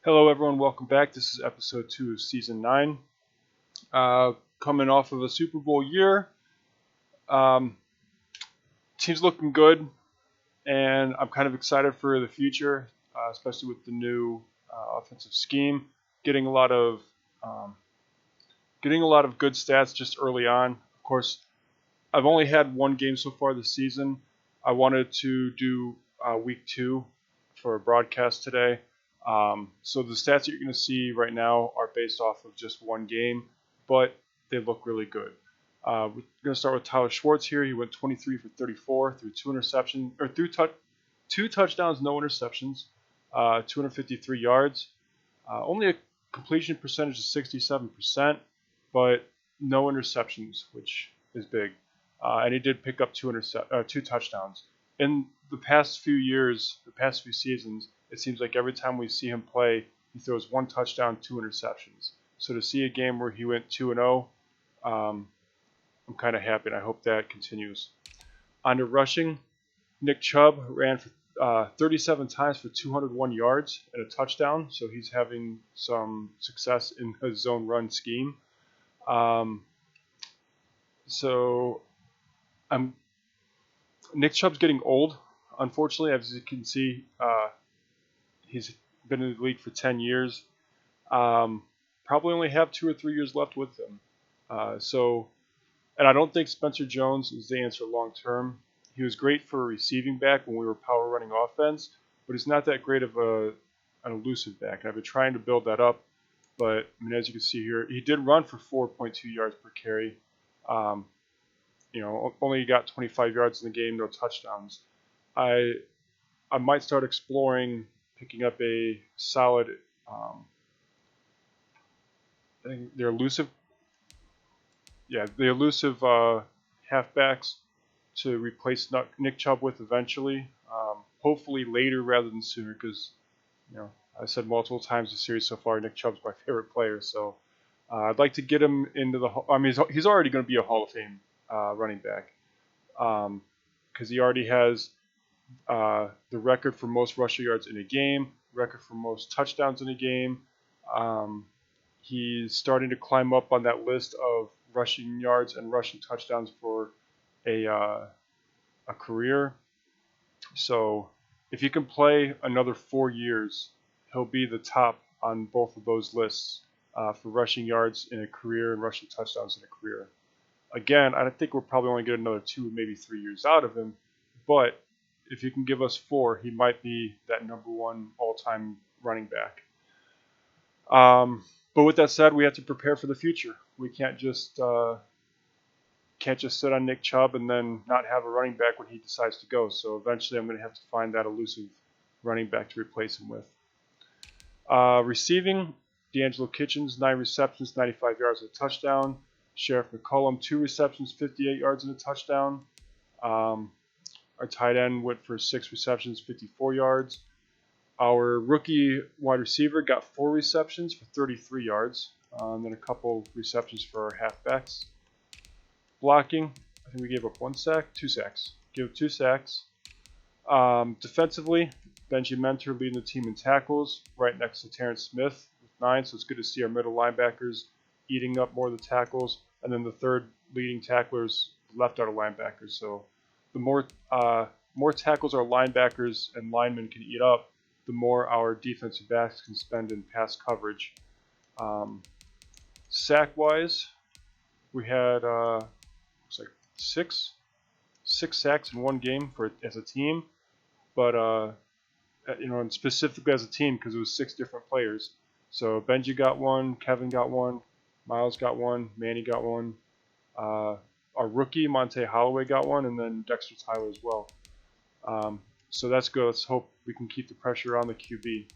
Hello, everyone. Welcome back. This is episode 2 of season 9. Coming off of a Super Bowl year. Um, Team's looking good, and I'm kind of excited for the future, especially with the new offensive scheme. Getting a lot of um, getting a lot of good stats just early on. Of course, I've only had one game so far this season. I wanted to do week 2 for a broadcast today. So the stats that you're going to see right now are based off of just one game, but they look really good. We're going to start with Tyler Schwartz here. He went 23 for 34 through two touchdowns, no interceptions, 253 yards. Only a completion percentage of 67%, but no interceptions, which is big. And he did pick up two touchdowns. In the past few years, the past few seasons, it seems like every time we see him play, he throws one touchdown, two interceptions. So to see a game where he went 2-0, I'm kind of happy, and I hope that continues. On to rushing, Nick Chubb ran for 37 times for 201 yards and a touchdown, so he's having some success in his zone run scheme. So Nick Chubb's getting old, unfortunately. As you can see, he's been in the league for 10 years. Probably only have 2 or 3 years left with him. And I don't think Spencer Jones is the answer long term. He was great for a receiving back when we were power running offense, but he's not that great of an elusive back. And I've been trying to build that up, but as you can see here, he did run for 4.2 yards per carry. Only got 25 yards in the game, no touchdowns. I might start exploring picking up a solid. I think they're elusive. Yeah, the elusive halfbacks to replace Nick Chubb with eventually. Hopefully later rather than sooner, because I said multiple times this series so far, Nick Chubb's my favorite player. So I'd like to get him into the. He's already going to be a Hall of Fame running back, because he already has the record for most rushing yards in a game, record for most touchdowns in a game. He's starting to climb up on that list of rushing yards and rushing touchdowns for a career. So if he can play another 4 years, he'll be the top on both of those lists for rushing yards in a career and rushing touchdowns in a career. Again, I think we'll probably only get another 2, maybe 3 years out of him, but if he can give us 4, he might be that number 1 all-time running back. But with that said, we have to prepare for the future. We can't just sit on Nick Chubb and then not have a running back when he decides to go. So eventually, I'm going to have to find that elusive running back to replace him with. Receiving, D'Angelo Kitchens, 9 receptions, 95 yards and a touchdown. Sheriff McCollum, 2 receptions, 58 yards and a touchdown. Our tight end went for 6 receptions, 54 yards. Our rookie wide receiver got 4 receptions for 33 yards, and then a couple receptions for our halfbacks. Blocking, I think we gave up 2 sacks. Gave up 2 sacks. Defensively, Benji Mentor leading the team in tackles, right next to Terrence Smith with 9, so it's good to see our middle linebackers eating up more of the tackles, and then the third leading tacklers left out of linebackers. So the more tackles our linebackers and linemen can eat up, the more our defensive backs can spend in pass coverage. Sack-wise, we had looks like six sacks in one game as a team, but and specifically as a team because it was 6 different players. So Benji got 1, Kevin got 1, Miles got 1, Manny got 1. Our rookie Monte Holloway got 1, and then Dexter Tyler as well. So that's good. Let's hope we can keep the pressure on the QB.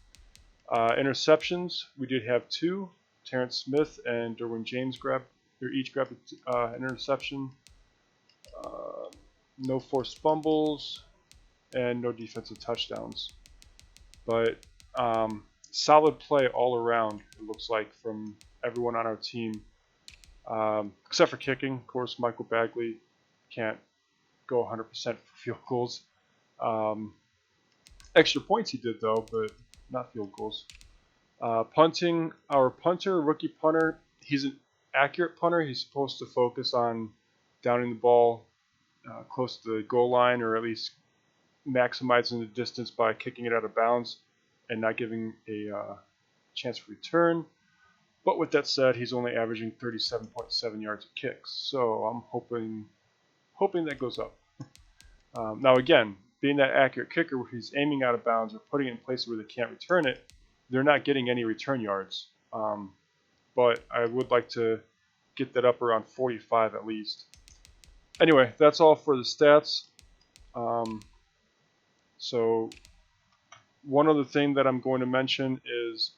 Interceptions, we did have 2. Terrence Smith and Derwin James each grabbed an interception. No forced fumbles and no defensive touchdowns. But solid play all around, it looks like, from everyone on our team. Except for kicking. Of course, Michael Bagley can't go 100% for field goals. Extra points he did, though, but not field goals. Punting, our punter, rookie punter, he's an accurate punter. He's supposed to focus on downing the ball close to the goal line, or at least maximizing the distance by kicking it out of bounds and not giving a chance for return. But with that said, he's only averaging 37.7 yards a kick, so I'm hoping that goes up. Now again, being that accurate kicker where he's aiming out of bounds or putting it in places where they can't return it, they're not getting any return yards. But I would like to get that up around 45 at least. Anyway, that's all for the stats. So one other thing that I'm going to mention is,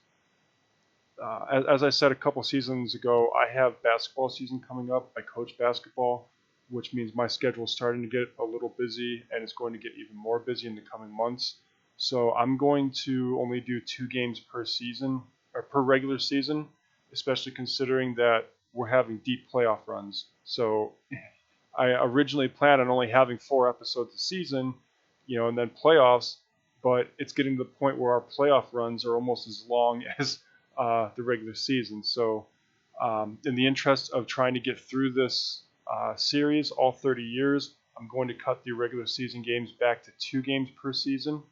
as I said a couple seasons ago, I have basketball season coming up. I coach basketball, which means my schedule is starting to get a little busy, and it's going to get even more busy in the coming months. So I'm going to only do 2 games per season, or per regular season, especially considering that we're having deep playoff runs. So I originally planned on only having 4 episodes a season, and then playoffs, but it's getting to the point where our playoff runs are almost as long as the regular season. So in the interest of trying to get through this series, all 30 years, I'm going to cut the regular season games back to 2 games per season.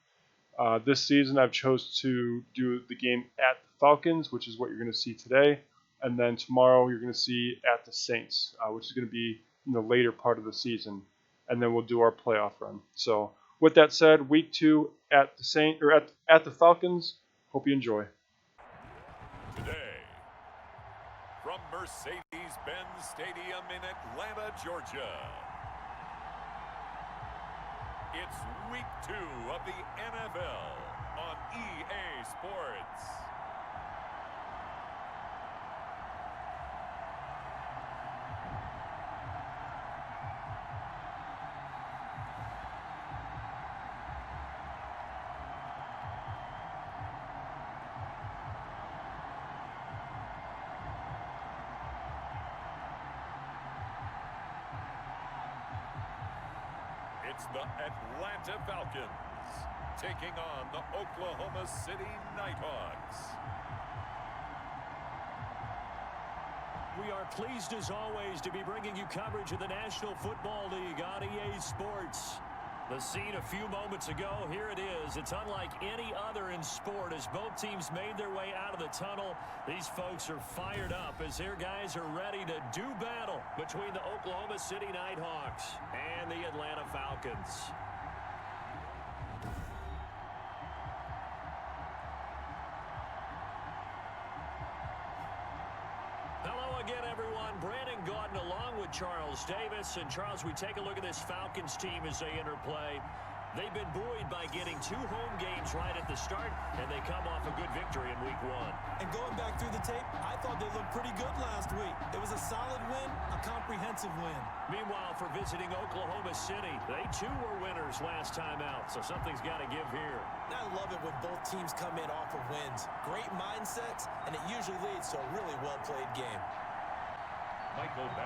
This season, I've chose to do the game at the Falcons, which is what you're going to see today, and then tomorrow you're going to see at the Saints, which is going to be in the later part of the season, and then we'll do our playoff run. So with that said, week 2 at the at the Falcons. Hope you enjoy. Today, from Mercedes-Benz Stadium in Atlanta, Georgia, it's week 2 of the NFL on EA Sports. It's the Atlanta Falcons taking on the Oklahoma City Nighthawks. We are pleased as always to be bringing you coverage of the National Football League on EA Sports. The scene a few moments ago, here it is. It's unlike any other in sport as both teams made their way out of the tunnel. These folks are fired up as their guys are ready to do battle between the Oklahoma City Nighthawks and the Atlanta Falcons. Again, everyone, Brandon Gaudin along with Charles Davis. And Charles, we take a look at this Falcons team as they enter play. They've been buoyed by getting 2 home games right at the start, and they come off a good victory in week 1. And going back through the tape, I thought they looked pretty good last week. It was a solid win, a comprehensive win. Meanwhile, for visiting Oklahoma City, they too were winners last time out, so something's got to give here. I love it when both teams come in off of wins. Great mindsets, and it usually leads to a really well-played game.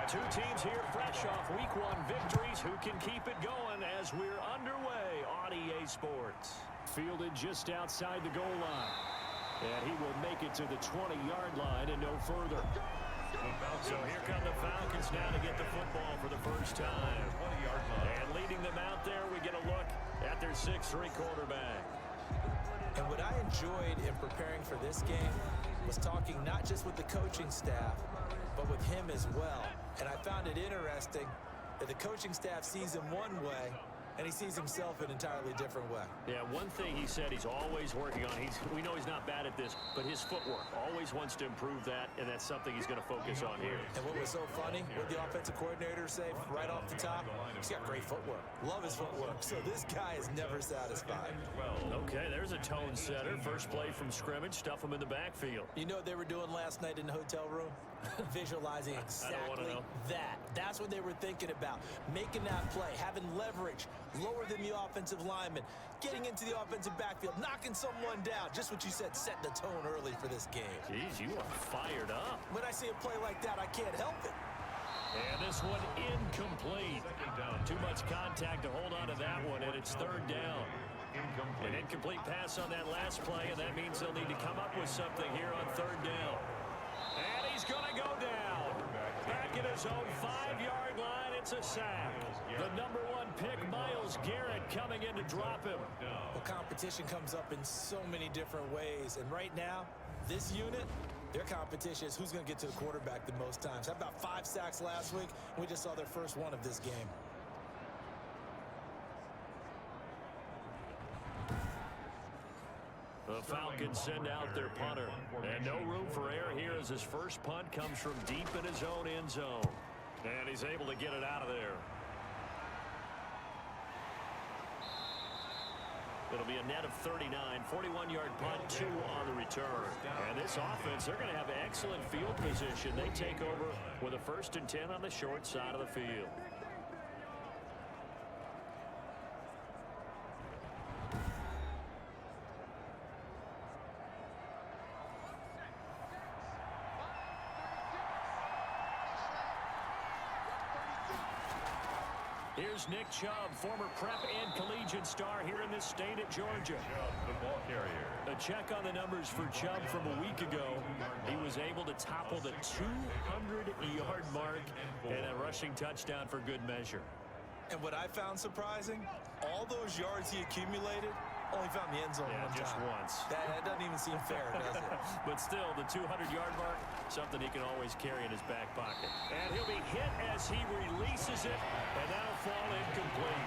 2 teams here fresh off week 1 victories. Who can keep it going as we're underway on EA Sports? Fielded just outside the goal line. And he will make it to the 20-yard line and no further. So here come the Falcons now to get the football for the first time. And leading them out there, we get a look at their 6'3" quarterback. And what I enjoyed in preparing for this game was talking not just with the coaching staff, but with him as well. And I found it interesting that the coaching staff sees him one way, and he sees himself an entirely different way. Yeah, one thing he said he's always working on. We know he's not bad at this, but his footwork, always wants to improve that, and that's something he's going to focus on here. And what was so funny, what the offensive coordinator say right off the top, he's got great footwork. Love his footwork. So this guy is never satisfied. Okay, there's a tone setter. First play from scrimmage, stuff him in the backfield. You know what they were doing last night in the hotel room? Visualizing exactly that. That's what they were thinking about. Making that play, having leverage, lower than the offensive lineman, getting into the offensive backfield, knocking someone down. Just what you said, set the tone early for this game. Jeez, you are fired up. When I see a play like that, I can't help it. And this one incomplete. Too much contact to hold on to that one, and it's 3rd down. An incomplete pass on that last play, and that means they'll need to come up with something here on third down. And he's going to go down. Back at his own 5-yard line, it's a sack. The #1 pick, Myles Garrett, coming in to drop him. Well, competition comes up in so many different ways, and right now, this unit, their competition is who's going to get to the quarterback the most times. How about 5 sacks last week? We just saw their first one of this game. The Falcons send out their punter. And no room for error here as his first punt comes from deep in his own end zone. And he's able to get it out of there. It'll be a net of 39, 41-yard punt, 2 on the return. And this offense, they're going to have excellent field position. They take over with a 1st and 10 on the short side of the field. Here's Nick Chubb, former prep and collegiate star here in this state at Georgia. The ball carrier. A check on the numbers for Chubb from a week ago. He was able to topple the 200-yard mark and a rushing touchdown for good measure. And what I found surprising, all those yards he accumulated, only found the end zone one just time. once. That doesn't even seem fair, does it? But still, the 200-yard mark, something he can always carry in his back pocket. And he'll be hit as he releases it, and that'll fall incomplete.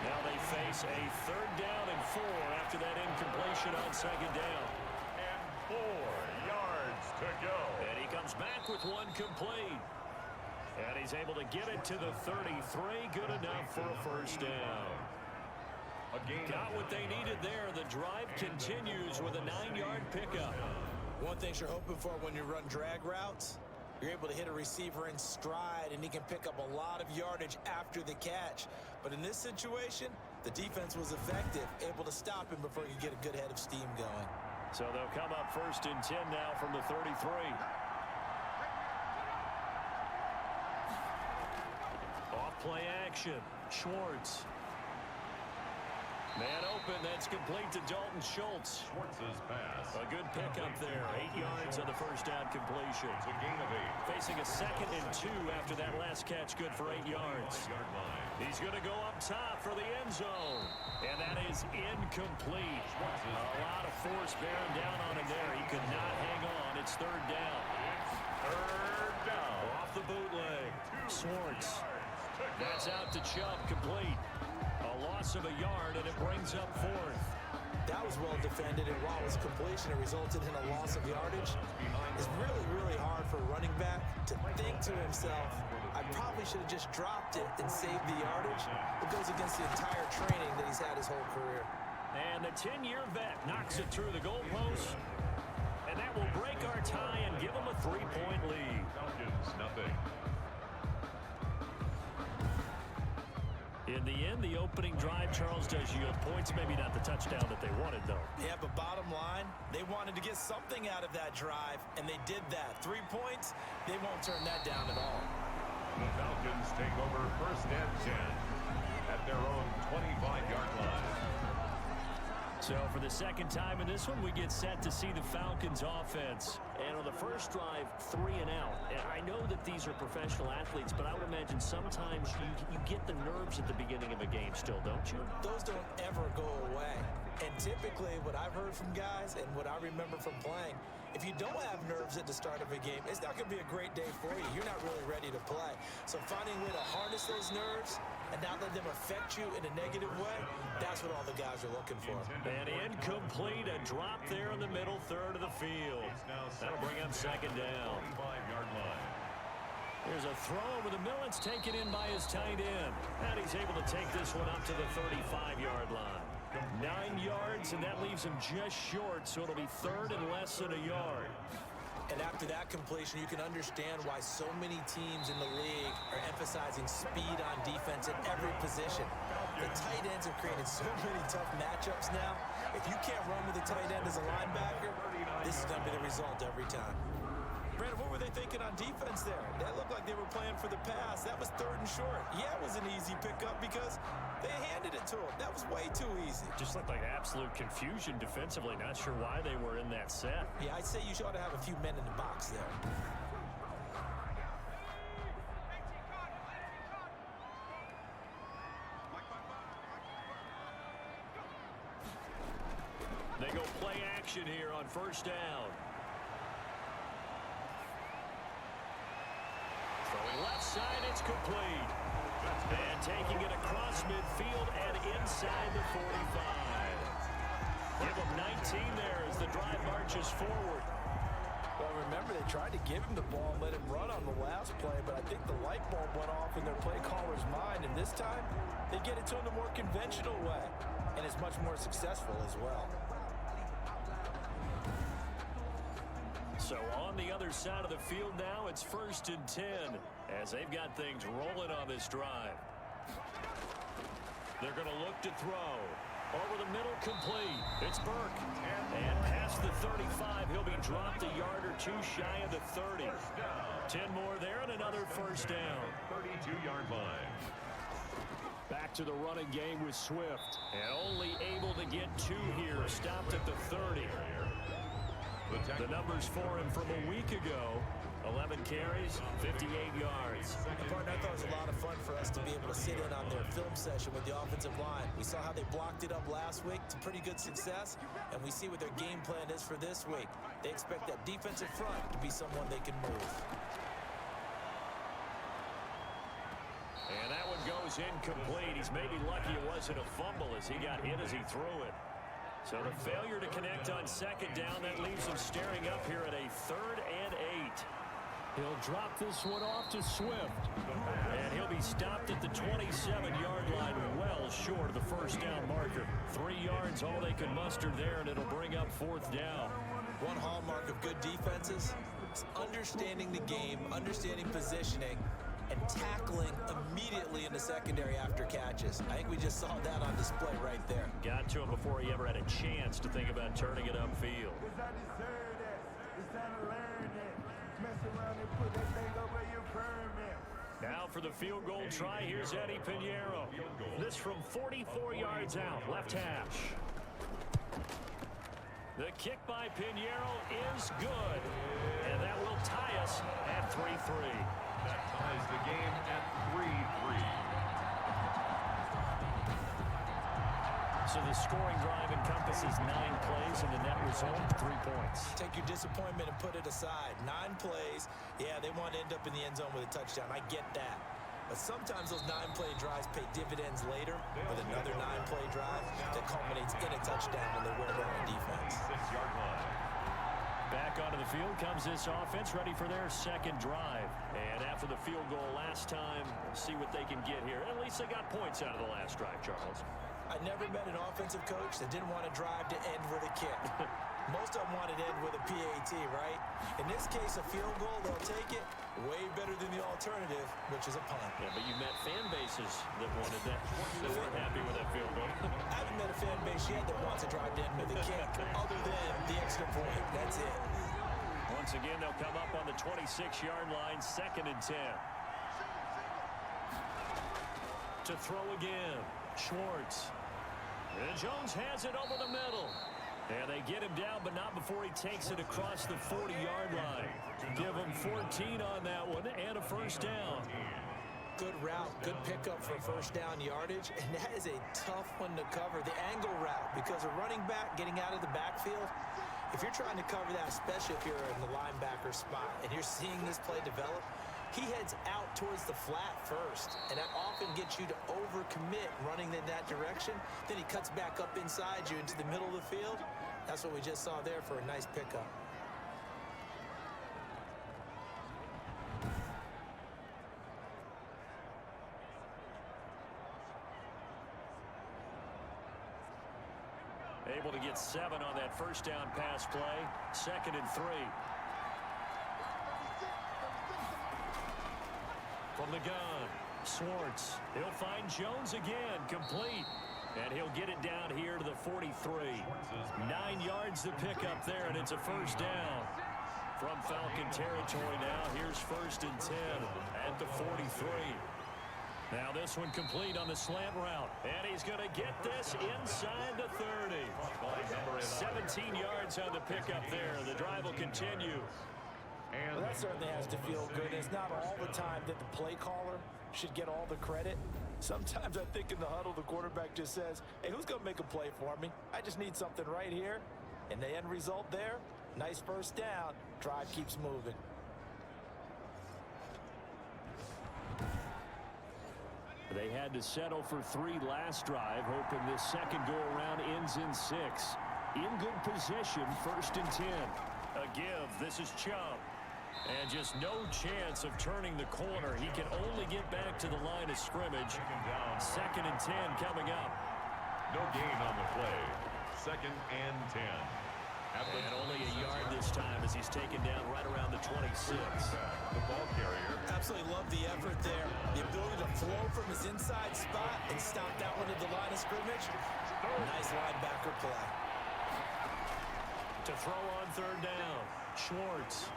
Now they face a 3rd down and 4 after that incompletion on 2nd down. And 4 yards to go. And he comes back with 1 complete. And he's able to get it to the 33. Good enough for a 1st down. Got what they needed there. The drive continues with a 9-yard pickup. One thing you're hoping for when you run drag routes, you're able to hit a receiver in stride, and he can pick up a lot of yardage after the catch. But in this situation, the defense was effective, able to stop him before you get a good head of steam going. So they'll come up 1st and 10 now from the 33. Off play action. Schwartz. Man open, that's complete to Dalton Schultz. Schwartz's pass. A good pickup there. 8 yards on the 1st down completion. It's a gain of 8. Facing a 2nd and 2 after that last catch, good for 8 yards. He's going to go up top for the end zone. And that is incomplete. A lot of force bearing down on him there. He could not hang on. It's 3rd down. Third down. Off the bootleg. Schwartz. That's out to Chubb, complete. A loss of a yard, and it brings up 4th. That was well defended, and while it was completion, it resulted in a loss of yardage. It's really, really hard for a running back to think to himself, I probably should have just dropped it and saved the yardage. It goes against the entire training that he's had his whole career. And the 10-year vet knocks it through the goalpost. And that will break our tie and give him a 3-point lead. Falcons, nothing. In the end, the opening drive, Charles, does yield points. Maybe not the touchdown that they wanted, though. Yeah, but bottom line, they wanted to get something out of that drive, and they did that. 3 points, they won't turn that down at all. The Falcons take over 1st and 10 at their own 25-yard line. So for the 2nd time in this one, we get set to see the Falcons offense. And on the first drive, 3 and out. And I know that these are professional athletes, but I would imagine sometimes you get the nerves at the beginning of a game still, don't you? Those don't ever go away. And typically what I've heard from guys and what I remember from playing, if you don't have nerves at the start of a game, it's not going to be a great day for you. You're not really ready to play. So finding a way to harness those nerves and not let them affect you in a negative way, that's what all the guys are looking for. And incomplete, a drop there in the middle third of the field. That'll bring up 2nd down. 25-yard line. Here's a throw over the middle. It's taken in by his tight end. And he's able to take this one up to the 35-yard line. 9 yards, and that leaves him just short, so it'll be 3rd and less than a yard. And after that completion, you can understand why so many teams in the league are emphasizing speed on defense at every position. The tight ends have created so many tough matchups now. If you can't run with a tight end as a linebacker, this is going to be the result every time. Brandon, what were they thinking on defense there? That looked like they were playing for the pass. That was 3rd and short. Yeah, it was an easy pickup because they handed it to him. That was way too easy. Just looked like absolute confusion defensively. Not sure why they were in that set. Yeah, I'd say you ought to have a few men in the box there. They go play action here on 1st down. Throwing left side, it's complete. And taking it across midfield and inside the 45. Give him 19 there as the drive marches forward. Well, remember, they tried to give him the ball and let him run on the last play, but I think the light bulb went off in their play caller's mind, and this time they get it to him the more conventional way, and it's much more successful as well. So on the other side of the field now, it's 1st and 10 as they've got things rolling on this drive. They're going to look to throw. Over the middle, complete. It's Burke. And past the 35, he'll be dropped a yard or two shy of the 30. 10 more there and another 1st down. 32-yard line. Back to the running game with Swift. And only able to get 2 here. Stopped at the 30. The numbers for him from a week ago. 11 carries, 58 yards. Partner, I thought it was a lot of fun for us to be able to sit in on their film session with the offensive line. We saw how they blocked it up last week to pretty good success, and we see what their game plan is for this week. They expect that defensive front to be someone they can move. And that one goes incomplete. He's maybe lucky it wasn't a fumble as he got hit as he threw it. So the failure to connect on 2nd down, that leaves him staring up here at a 3rd and 8. He'll drop this one off to Swift. And he'll be stopped at the 27-yard line, well short of the 1st down marker. 3 yards, all they can muster there, and it'll bring up 4th down. One hallmark of good defenses is understanding the game, understanding positioning, and tackling immediately in the secondary after catches. I think we just saw that on display right there. Got to him before he ever had a chance to think about turning it upfield. Now for the field goal try, here's Eddie Pinheiro. This from 44 yards out, left hash. The kick by Pinheiro is good. And that will tie us at 3-3. That ties the game at 3-3. So the scoring drive encompasses 9 plays, and the net result, 3 points. Take your disappointment and put it aside. 9 plays, yeah, they want to end up in the end zone with a touchdown. I get that. But sometimes those 9-play drives pay dividends later with another 9-play drive that culminates in a touchdown when they wear down on defense. 6-yard line. Back onto the field comes this offense, ready for their 2nd drive. And after the field goal last time, see what they can get here. At least they got points out of the last drive, Charles. I never met an offensive coach that didn't want to drive to end with a kick. Most of them wanted to end with a PAT, right? In this case, a field goal, they'll take it. Way better than the alternative, which is a punt. Yeah, but you met fan bases that wanted that. They weren't happy with that field goal. I haven't met a fan base yet that wants to drive to end with a kick, other than the extra point. That's it. Once again, they'll come up on the 26-yard line, 2nd and 10. To throw again, Schwartz. And Jones has it over the middle. And they get him down, but not before he takes it across the 40-yard line. Give him 14 on that one and a 1st down. Good route, good pickup for 1st down yardage, and that is a tough one to cover. The angle route, because a running back getting out of the backfield, if you're trying to cover that, especially if you're in the linebacker spot, and you're seeing this play develop, he heads out towards the flat first, and that often gets you to overcommit running in that direction. Then he cuts back up inside you into the middle of the field. That's what we just saw there for a nice pickup. Able to get 7 on that 1st down pass play. 2nd and 3. From the gun, Schwartz. He'll find Jones again, complete. And he'll get it down here to the 43. 9 yards to pick up there, and it's a 1st down. From Falcon territory now, here's 1st and 10 at the 43. Now this one complete on the slant route. And he's going to get this inside the 30. 17 yards on the pickup there. The drive will continue. Well, that certainly has to feel good. It's not all the time that the play caller should get all the credit. Sometimes I think in the huddle, the quarterback just says, hey, who's going to make a play for me? I just need something right here. And the end result there, nice 1st down. Drive keeps moving. They had to settle for 3 last drive, hoping this second go-around ends in 6. In good position, 1st and 10. A give. This is Chubb. And just no chance of turning the corner. He can only get back to the line of scrimmage. 2nd and 10 coming up. No gain on the play. 2nd and 10. And only a yard this time as he's taken down right around the 26. The ball carrier. Absolutely love the effort there. The ability to flow from his inside spot and stop that one at the line of scrimmage. Nice linebacker play. To throw on 3rd down, Schwartz.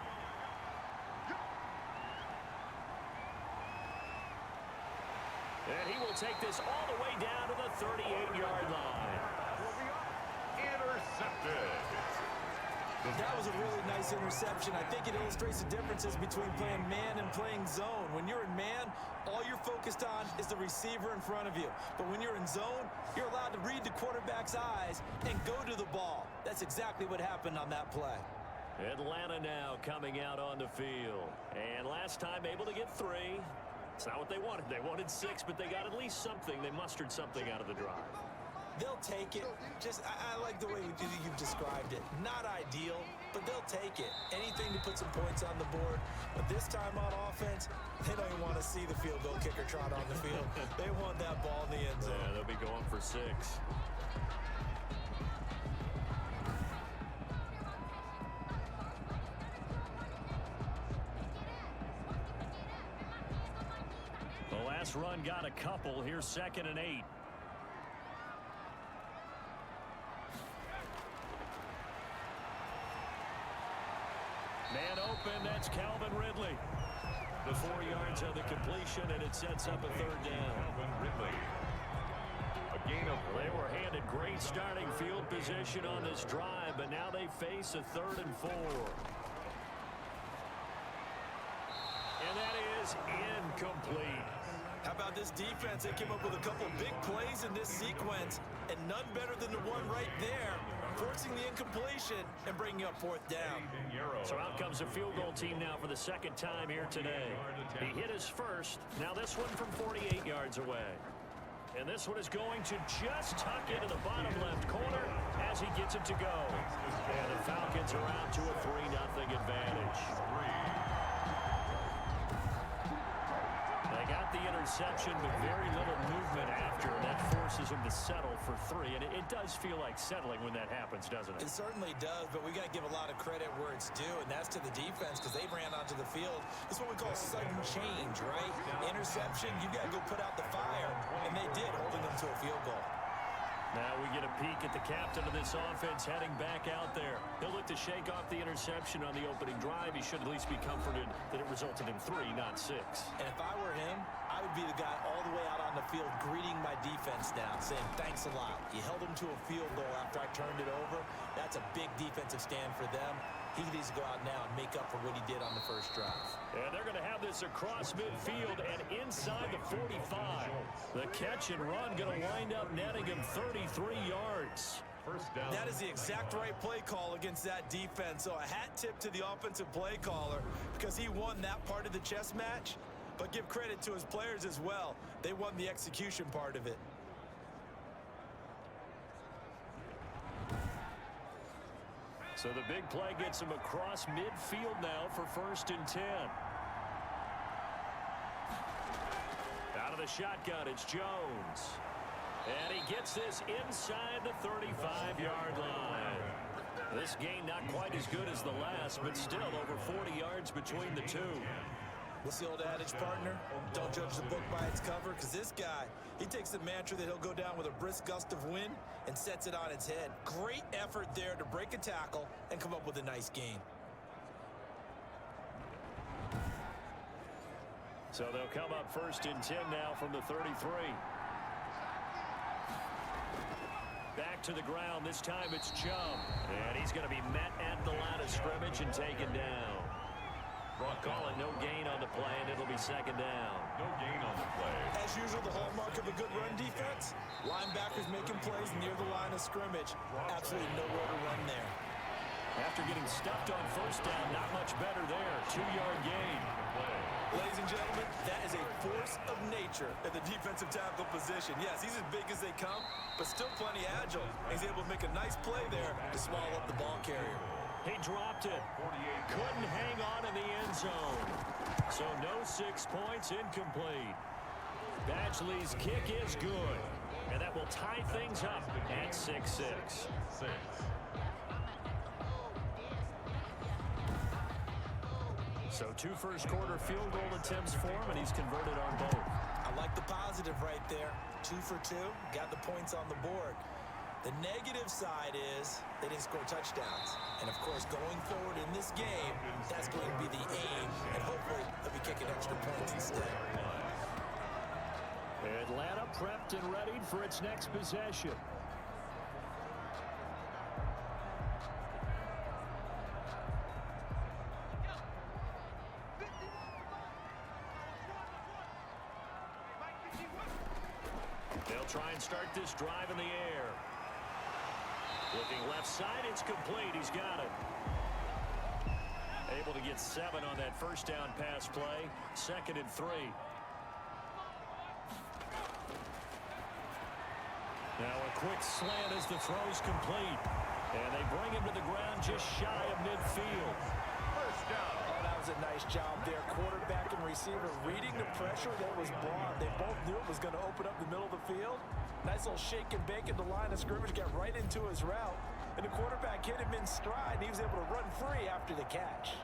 And he will take this all the way down to the 38-yard line. Intercepted. That was a really nice interception. I think it illustrates the differences between playing man and playing zone. When you're in man, all you're focused on is the receiver in front of you. But when you're in zone, you're allowed to read the quarterback's eyes and go to the ball. That's exactly what happened on that play. Atlanta now coming out on the field. And last time able to get 3. It's not what they wanted. They wanted 6, but they got at least something. They mustered something out of the drive. They'll take it. I like the way you've described it. Not ideal, but they'll take it. Anything to put some points on the board. But this time on offense, they don't even want to see the field goal kicker trot on the field. They want that ball in the end zone. Yeah, they'll be going for 6. The last run got a couple. Here's 2nd and 8. Man open, that's Calvin Ridley. The 4 yards on the completion, and it sets up a 3rd down. Calvin Ridley. A gain of. They were handed great starting field position on this drive, but now they face a 3rd and 4. And that is incomplete. How about this defense? They came up with a couple big plays in this sequence, and none better than the one right there, forcing the incompletion and bringing up 4th down. So out comes a field goal team now for the 2nd time here today. He hit his first. Now this one from 48 yards away. And this one is going to just tuck into the bottom left corner as he gets it to go. And the Falcons are out to a 3-0 advantage. They got the interception, but very little movement after. That forces him to settle for 3. And it does feel like settling when that happens, doesn't it? It certainly does, but we got to give a lot of credit where it's due, and that's to the defense because they ran onto the field. It's what we call sudden change, right? Interception, you got to go put out the fire, and they did, holding them to a field goal. Now we get a peek at the captain of this offense heading back out there. He'll look to shake off the interception on the opening drive. He should at least be comforted that it resulted in 3, not 6. And if I were him, I would be the guy all the way out on the field greeting my defense now, saying thanks a lot. You held them to a field goal after I turned it over. That's a big defensive stand for them. He needs to go out now and make up for what he did on the first drive. And they're going to have this across midfield and inside the 45. The catch and run going to wind up netting him 33 yards. First down. That is the exact right play call against that defense. So a hat tip to the offensive play caller because he won that part of the chess match. But give credit to his players as well. They won the execution part of it. So the big play gets him across midfield now for 1st and 10. Out of the shotgun, it's Jones. And he gets this inside the 35-yard line. This gain not quite as good as the last, but still over 40 yards between the two. What's the old adage, partner? Don't judge the book by its cover, because this guy, he takes the mantra that he'll go down with a brisk gust of wind and sets it on its head. Great effort there to break a tackle and come up with a nice gain. So they'll come up 1st and 10 now from the 33. Back to the ground. This time it's Chubb. And he's going to be met at the line of scrimmage and taken down. Call it no gain on the play, and it'll be 2nd down. No gain on the play. As usual, the hallmark of a good run defense, linebackers making plays near the line of scrimmage. Absolutely nowhere to run there. After getting stuffed on 1st down, not much better there. 2-yard gain. Ladies and gentlemen, that is a force of nature at the defensive tackle position. Yes, he's as big as they come, but still plenty agile. He's able to make a nice play there to swallow up the ball carrier. He dropped it. Couldn't hang on in the end zone. So no 6 points, incomplete. Badgley's kick is good. And that will tie things up at 6-6. So 2 first-quarter field goal attempts for him, and he's converted on both. I like the positive right there. 2 for 2, got the points on the board. The negative side is they didn't score touchdowns. And, of course, going forward in this game, that's going to be the aim, and hopefully they'll be kicking extra points instead. Atlanta prepped and readied for its next possession. They'll try and start this drive in the air. Looking left side, it's complete. He's got it. Able to get 7 on that 1st down pass play. 2nd and 3. Now a quick slant as the throw's complete. And they bring him to the ground just shy of midfield. 1st down. Oh, that was a nice job there. Quarterback and receiver reading the pressure that was brought. They both knew it was going to open up the middle of the field. Nice little shake and bake at the line of scrimmage, got right into his route. And the quarterback hit him in stride, and he was able to run free after the catch.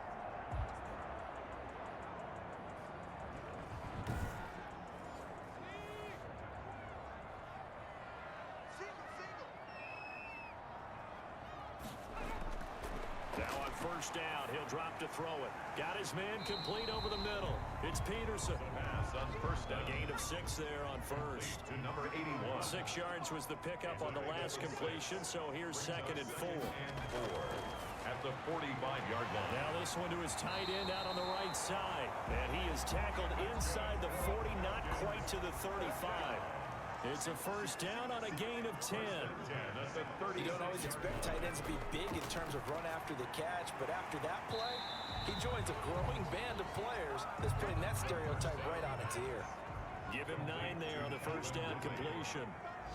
Now on 1st down, he'll drop to throw it. Got his man complete over the middle. It's Peterson. Pass on 1st down. A gain of 6 there on 1st. To number 81. 6 yards was the pickup on the last completion, so here's 2nd and 4. At the 45-yard line. Now this one to his tight end out on the right side. And he is tackled inside the 40, not quite to the 35. It's a 1st down on a gain of 10. You don't always expect tight ends to be big in terms of run after the catch, but after that play, he joins a growing band of players that's putting that stereotype right on its ear. Give him 9 there on the 1st down completion.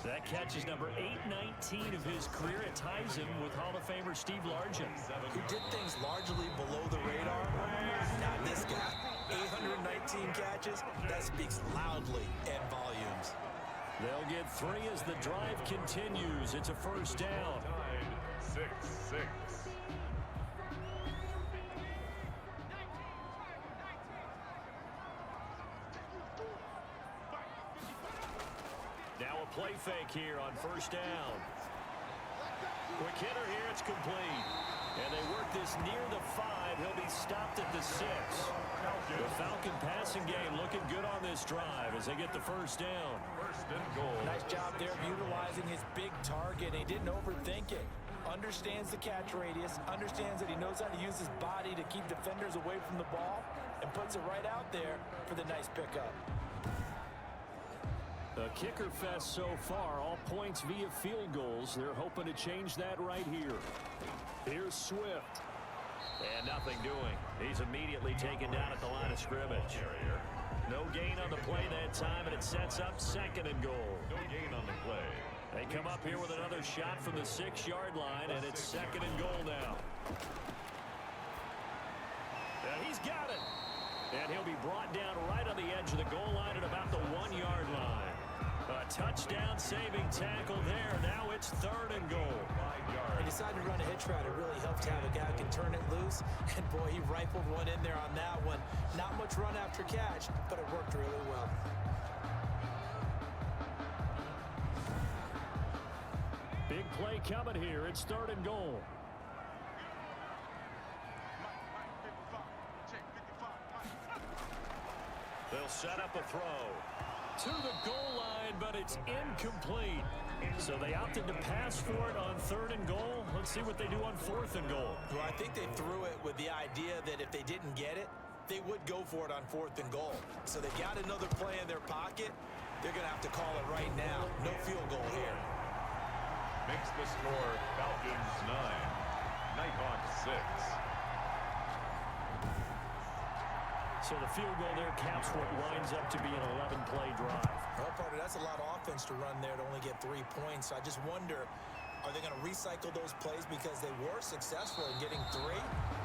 That catch is number 819 of his career. It ties him with Hall of Famer Steve Largent, who did things largely below the radar. Not this guy. 819 catches, that speaks loudly in volumes. They'll get 3 as the drive continues. It's a 1st down. 6-6. Now a play fake here on 1st down. Quick hitter here, it's complete. And they work this near the 5. He'll be stopped at the 6. The Falcon passing game looking good on this drive as they get the 1st down. 1st and goal. Nice job there of utilizing his big target. He didn't overthink it. Understands the catch radius, understands that he knows how to use his body to keep defenders away from the ball, and puts it right out there for the nice pickup. The kicker fest so far, all points via field goals. They're hoping to change that right here. Here's Swift. And nothing doing. He's immediately taken down at the line of scrimmage. No gain on the play that time, and it sets up 2nd and goal. No gain on the play. They come up here with another shot from the 6-yard line, and it's 2nd and goal now. And he's got it. And he'll be brought down right on the edge of the goal line at about the 1-yard line. A touchdown-saving tackle there. Now it's 3rd and goal. He decided to run a hitch route. It really helped to have a guy who can turn it loose. And, boy, he rifled one in there on that one. Not much run after catch, but it worked really well. Big play coming here. It's 3rd and goal. They'll He'll set up a throw to the goal line, but it's incomplete. So they opted to pass for it on 3rd and goal. Let's see what they do on 4th and goal. Well, I think they threw it with the idea that if they didn't get it, they would go for it on 4th and goal. So they got another play in their pocket. They're going to have to call it right now. No field goal here. Makes the score Falcons 9, Nighthawks 6. So the field goal there caps what winds up to be an 11-play drive. Well, partner, that's a lot of offense to run there to only get 3 points. So I just wonder, are they going to recycle those plays because they were successful in getting 3?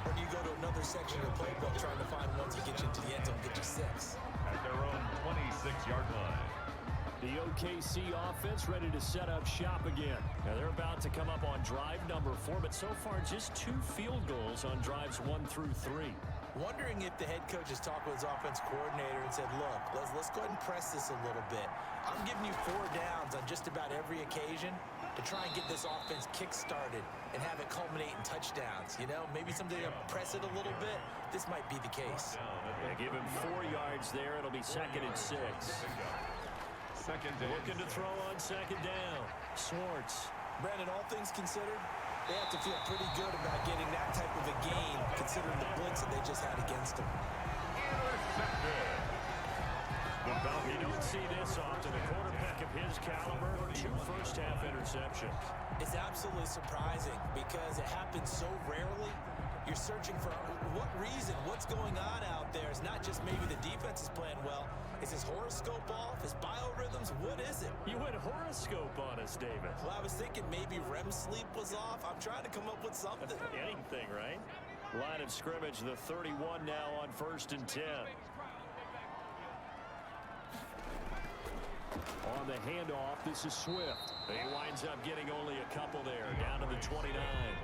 Or do you go to another section of the playbook trying to find ones that get you into the end zone and get you 6? At their own 26-yard line. The OKC offense ready to set up shop again. Now they're about to come up on drive number 4, but so far just 2 field goals on drives 1 through 3. Wondering if the head coach has talked with his offense coordinator and said, look, let's go ahead and press this a little bit. I'm giving you 4 downs on just about every occasion to try and get this offense kick-started and have it culminate in touchdowns. You know, maybe someday to press it a little bit. This might be the case. Yeah, give him 4 yards there. It'll be 2nd and 6. Looking to throw on 2nd down. Swartz. Brandon, all things considered, they have to feel pretty good about getting that type of a gain, considering the blitz that they just had against them. You don't see this often. A quarterback of his caliber, 2 first-half interceptions. It's absolutely surprising because it happens so rarely. You're searching for what reason, what's going on out there. It's not just maybe the defense is playing well. Is his horoscope off? His biorhythms? What is it? You went horoscope on us, David. Well, I was thinking maybe REM sleep was off. I'm trying to come up with something. Anything, right? Line of scrimmage, the 31 now on 1st and 10. On the handoff, this is Swift. He winds up getting only a couple there, down to the 29.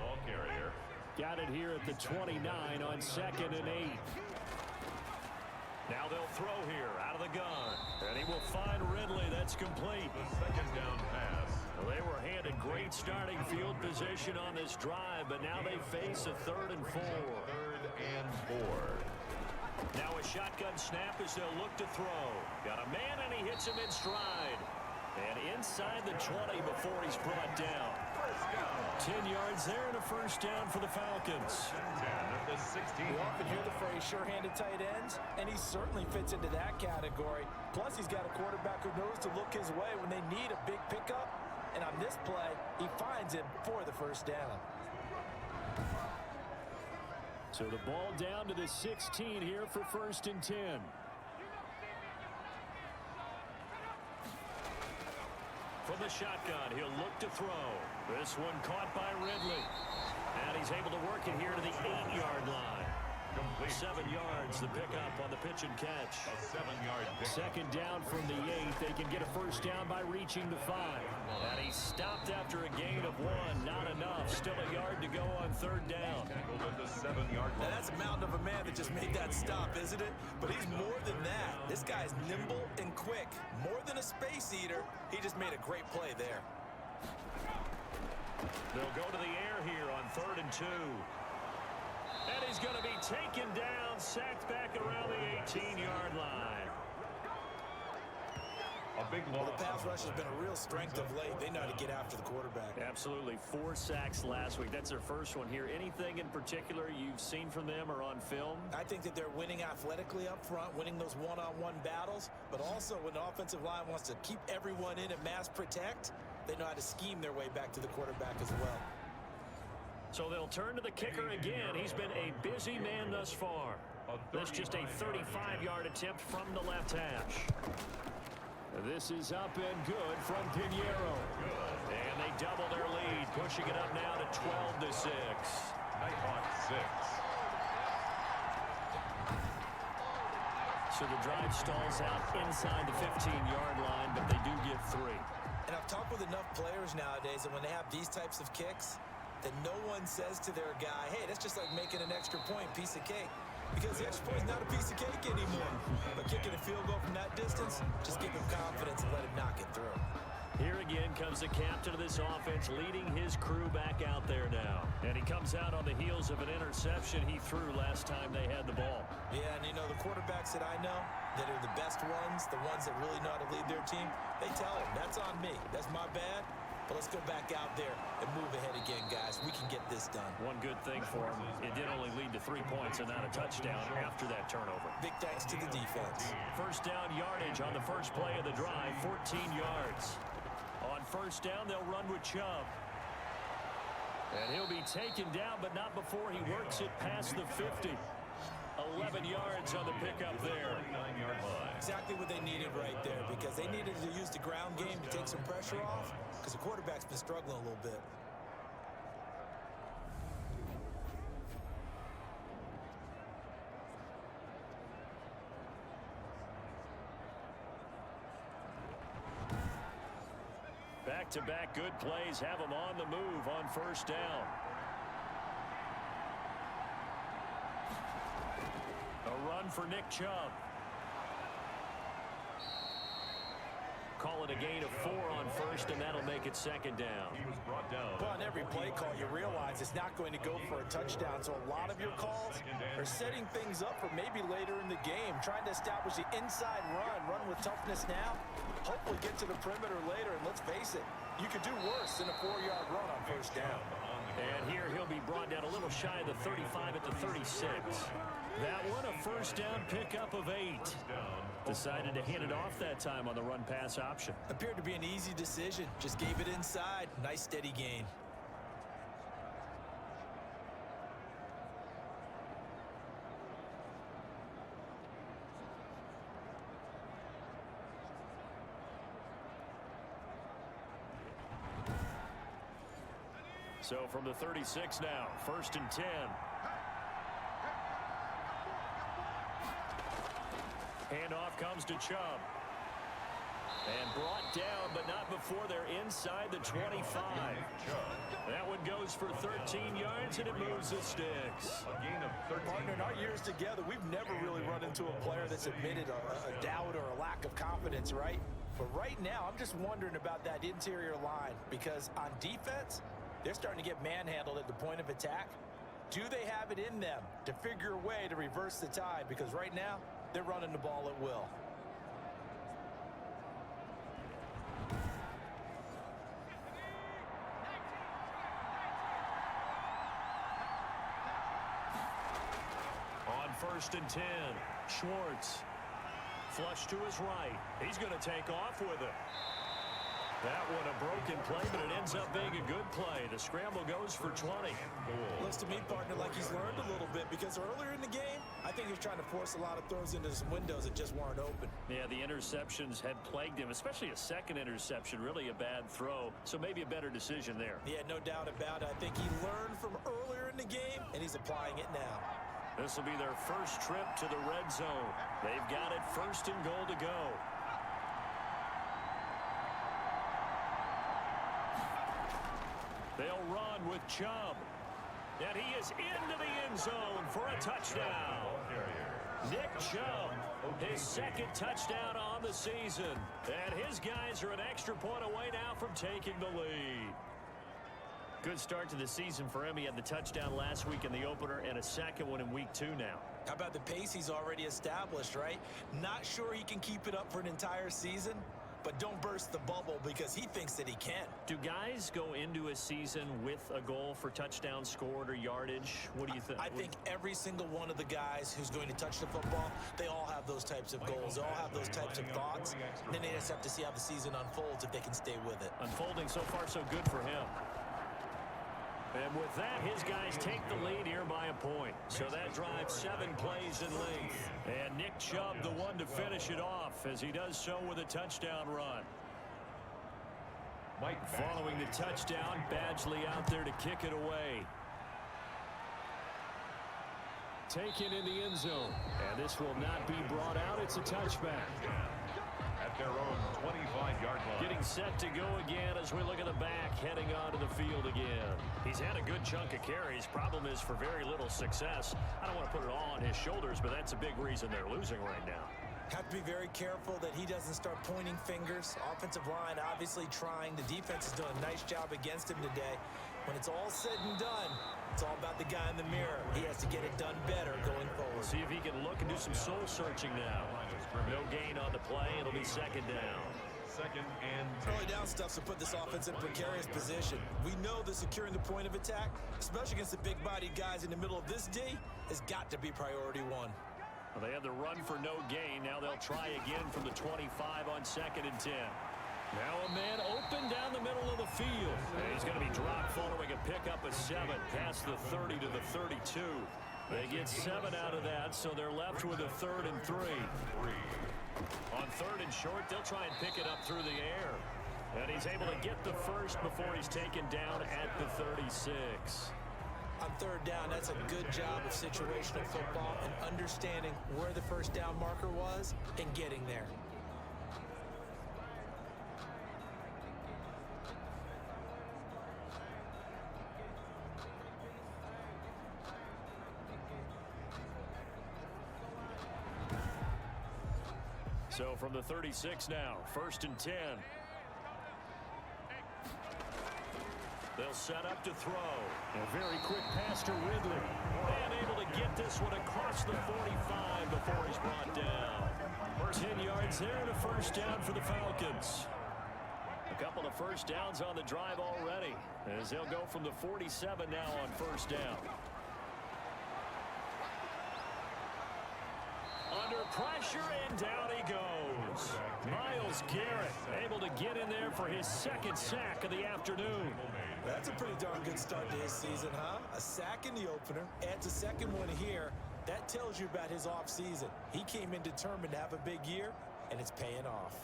Ball carrier. Got it here at the 29 on 2nd and 8. Now they'll throw here out of the gun. And he will find Ridley. That's complete. The 2nd down pass. Well, they were handed great starting field position on this drive, but now they face a 3rd and 4. 3rd and 4. Now a shotgun snap as they'll look to throw. Got a man and he hits him in stride. And inside the 20 before he's brought down. 10 yards there and a 1st down for the Falcons. 10 at the 16. You often hear the phrase sure-handed tight ends, and he certainly fits into that category. Plus, he's got a quarterback who knows to look his way when they need a big pickup. And on this play, he finds him for the 1st down. So the ball down to the 16 here for 1st and 10. From the shotgun, he'll look to throw. This one caught by Ridley. And he's able to work it here to the 8-yard line. Complete. 7 yards, the pickup on the pitch and catch. A 7-yard pickup. 2nd down from the 8. They can get a 1st down by reaching the 5. And he stopped after a gain of 1. Not enough. Still a yard to go on 3rd down. Tackled at the 7-yard Now, line. that's a mountain of a man that just made that stop, isn't it? But he's more than that. This guy's nimble and quick. More than a space eater. He just made a great play there. They'll go to the air here on 3rd and 2. And he's going to be taken down, sacked back around the 18-yard line. A big Well, loss. the pass rush has been a real strength of late. They know how to get after the quarterback. Absolutely. 4 sacks last week. That's their first one here. Anything in particular you've seen from them or on film? I think that they're winning athletically up front, winning those one-on-one battles, but also when the offensive line wants to keep everyone in and mass protect, they know how to scheme their way back to the quarterback as well. So they'll turn to the kicker again. He's been a busy man thus far. That's just a 35-yard attempt from the left hash. This is up and good from Pinheiro. And they double their lead, pushing it up now to 12-6. Nighthawks 6. So the drive stalls out inside the 15-yard line, but they do get 3. And I've talked with enough players nowadays that when they have these types of kicks, that no one says to their guy, hey, that's just like making an extra point, piece of cake. Because the extra point is not a piece of cake anymore. But kicking a field goal from that distance, just give him confidence and let him knock it through. Here again comes the captain of this offense, leading his crew back out there now. And he comes out on the heels of an interception he threw last time they had the ball. Yeah, and you know, the quarterbacks that I know that are the best ones, the ones that really know how to lead their team, they tell them, that's on me. That's my bad. But let's go back out there and move ahead again, guys. We can get this done. One good thing for him, it did only lead to 3 points and not a touchdown after that turnover. Big thanks to the defense. First down yardage on the first play of the drive, 14 yards. On first down, they'll run with Chubb. And he'll be taken down, but not before he works it past the 50. 11 yards on the pickup there. Exactly what they needed right there, because they needed to use the ground game to take some pressure off, because the quarterback's been struggling a little bit. Back-to-back good plays have them on the move on first down. A run for Nick Chubb. Call it a gain of 4 on first, and that'll make it second down. Well, on every play call, you realize it's not going to go for a touchdown, so a lot of your calls are setting things up for maybe later in the game, trying to establish the inside run with toughness now, hopefully get to the perimeter later, and let's face it, you could do worse than a 4-yard run on first down. And here he'll be brought down a little shy of the 35 at the 36. That one, a first down pickup of 8. Decided to hand it off that time on the run-pass option. Appeared to be an easy decision. Just gave it inside. Nice steady gain. So from the 36 now, first and 10. Handoff comes to Chubb. And brought down, but not before they're inside the 25. That one goes for 13 yards, and it moves the sticks. Partner, in our years together, we've never really run into a player that's admitted a doubt or a lack of confidence, right? But right now, I'm just wondering about that interior line, because on defense, they're starting to get manhandled at the point of attack. Do they have it in them to figure a way to reverse the tide? Because right now, they're running the ball at will. On first and 10, Schwartz. Flush to his right. He's going to take off with it. That one a broken play, but it ends up being a good play. The scramble goes for 20. Looks to me, partner, like he's learned a little bit, because earlier in the game, I think he was trying to force a lot of throws into some windows that just weren't open. Yeah, the interceptions had plagued him, especially a second interception, really a bad throw. So maybe a better decision there. Yeah, no doubt about it. I think he learned from earlier in the game, and he's applying it now. This will be their first trip to the red zone. They've got it first and goal to go. They'll run with Chubb. And he is into the end zone for a touchdown. Nick Chubb, his second touchdown on the season. And his guys are an extra point away now from taking the lead. Good start to the season for him. He had the touchdown last week in the opener and a second one in week 2 now. How about the pace he's already established, right? Not sure he can keep it up for an entire season, but don't burst the bubble because he thinks that he can. Do guys go into a season with a goal for touchdown scored or yardage? What do you think? I think every single one of the guys who's going to touch the football, they all have those types of goals. They all have those types of thoughts. And then they just have to see how the season unfolds if they can stay with it. Unfolding so far so good for him. And with that, his guys take the lead here by a point. So that drives 7 plays in length. And Nick Chubb, the one to finish it off, as he does so with a touchdown run. Following the touchdown, Badgley out there to kick it away. Taken in the end zone. And this will not be brought out. It's a touchback. At their own 25-yard line. Getting set to go again as we look at the back, heading onto the field again. He's had a good chunk of carries. Problem is for very little success. I don't want to put it all on his shoulders, but that's a big reason they're losing right now. Have to be very careful that he doesn't start pointing fingers. Offensive line obviously trying. The defense is doing a nice job against him today. When it's all said and done, it's all about the guy in the mirror. He has to get it done better going forward. See if he can look and do some soul searching now. No gain on the play. It'll be second down. Second and Early down stuff's to put this offense in a precarious position. We know that securing the point of attack, especially against the big-bodied guys in the middle of this D, has got to be priority one. Well, they had the run for no gain. Now they'll try again from the 25 on second and 10. Now a man open down the middle of the field. And he's going to be dropped following a pickup of 7 past the 30 to the 32. They get 7 out of that, so they're left with a 3rd and 3. On 3rd and short, they'll try and pick it up through the air. And he's able to get the first before he's taken down at the 36. On 3rd down, that's a good job of situational football and understanding where the first down marker was and getting there. So from the 36 now, 1st and 10. They'll set up to throw. A very quick pass to Ridley. And able to get this one across the 45 before he's brought down. 10 yards there and a first down for the Falcons. A couple of first downs on the drive already, as they'll go from the 47 now on first down. Under pressure, and down he goes. Myles Garrett able to get in there for his 2nd sack of the afternoon. That's a pretty darn good start to his season, huh? A sack in the opener, adds a 2nd one here. That tells you about his offseason. He came in determined to have a big year, and it's paying off.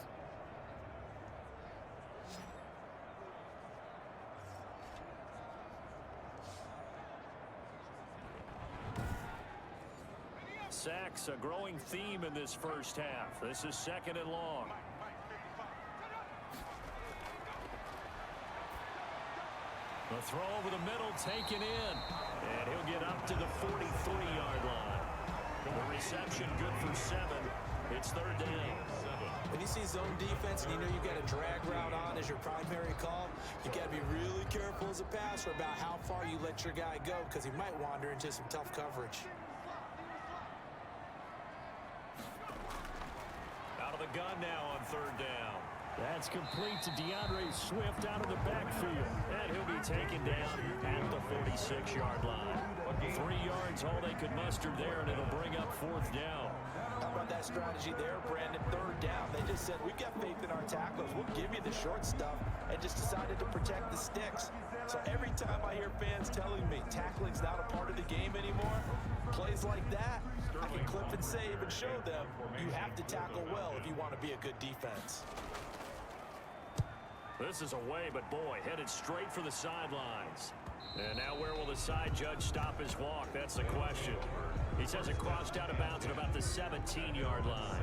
Sacks, a growing theme in this first half. This is 2nd and long. The throw over the middle taken in. And he'll get up to the 43-yard line. The reception good for 7. It's 3rd down. When you see zone defense and you know you've got a drag route on as your primary call, you got to be really careful as a passer about how far you let your guy go, because he might wander into some tough coverage. Out of the gun now on 3rd down. That's complete to DeAndre Swift out of the backfield. And he'll be taken down at the 46-yard line. 3 yards, all they could muster there, and it'll bring up 4th down. How about that strategy there, Brandon? 3rd down. They just said, we've got faith in our tacklers. We'll give you the short stuff, and just decided to protect the sticks. So every time I hear fans telling me tackling's not a part of the game anymore, plays like that, I can clip and save and show them you have to tackle well if you want to be a good defense. This is away, but boy, headed straight for the sidelines. And now where will the side judge stop his walk? That's the question. He says it crossed out of bounds at about the 17-yard line.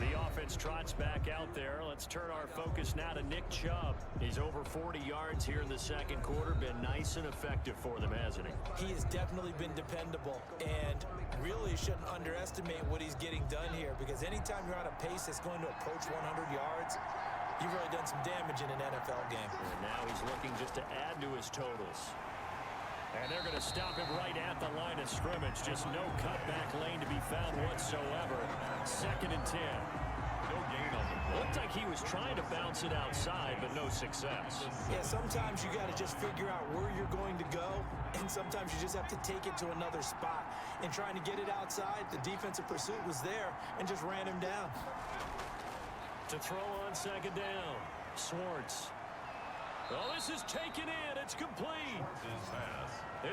The offense trots back out there. Let's turn our focus now to Nick Chubb. He's over 40 yards here in the 2nd quarter. Been nice and effective for them, hasn't he? He has definitely been dependable, and really shouldn't underestimate what he's getting done here, because anytime you're on a pace that's going to approach 100 yards, you've really done some damage in an NFL game. And now he's looking just to add to his totals. And they're going to stop him right at the line of scrimmage. Just no cutback lane to be found whatsoever. 2nd and 10. No gain on the ball. Looked like he was trying to bounce it outside, but no success. Yeah, sometimes you got to just figure out where you're going to go, and sometimes you just have to take it to another spot. And trying to get it outside, the defensive pursuit was there and just ran him down. To throw on 2nd down, Swartz. Oh, this is taken in. It's complete.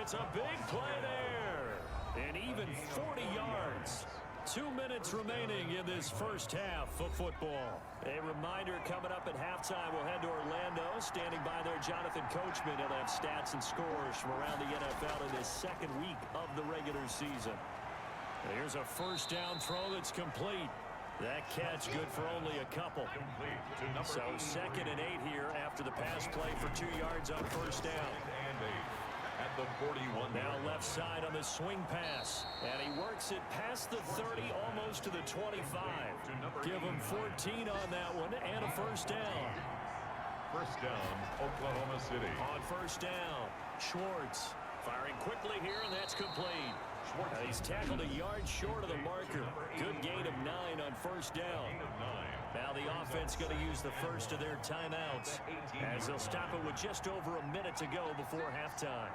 It's a big play there. And even 40 yards. 2 minutes remaining in this first half of football. A reminder coming up at halftime. We'll head to Orlando. Standing by there, Jonathan Coachman. He'll have stats and scores from around the NFL in his 2nd week of the regular season. Here's a first down throw that's complete. That catch good for only a couple. So 2nd and 8 here after the pass play for 2 yards on first down. the 41. Now left side on the swing pass. And he works it past the 30, almost to the 25. Give him 14 on that one and a first down. First down, Oklahoma City. On first down, Schwartz firing quickly here, and that's complete. He's tackled a yard short of the marker. Good gain of 9 on first down. Now the offense going to use the first of their timeouts as they'll stop it with just over a minute to go before halftime.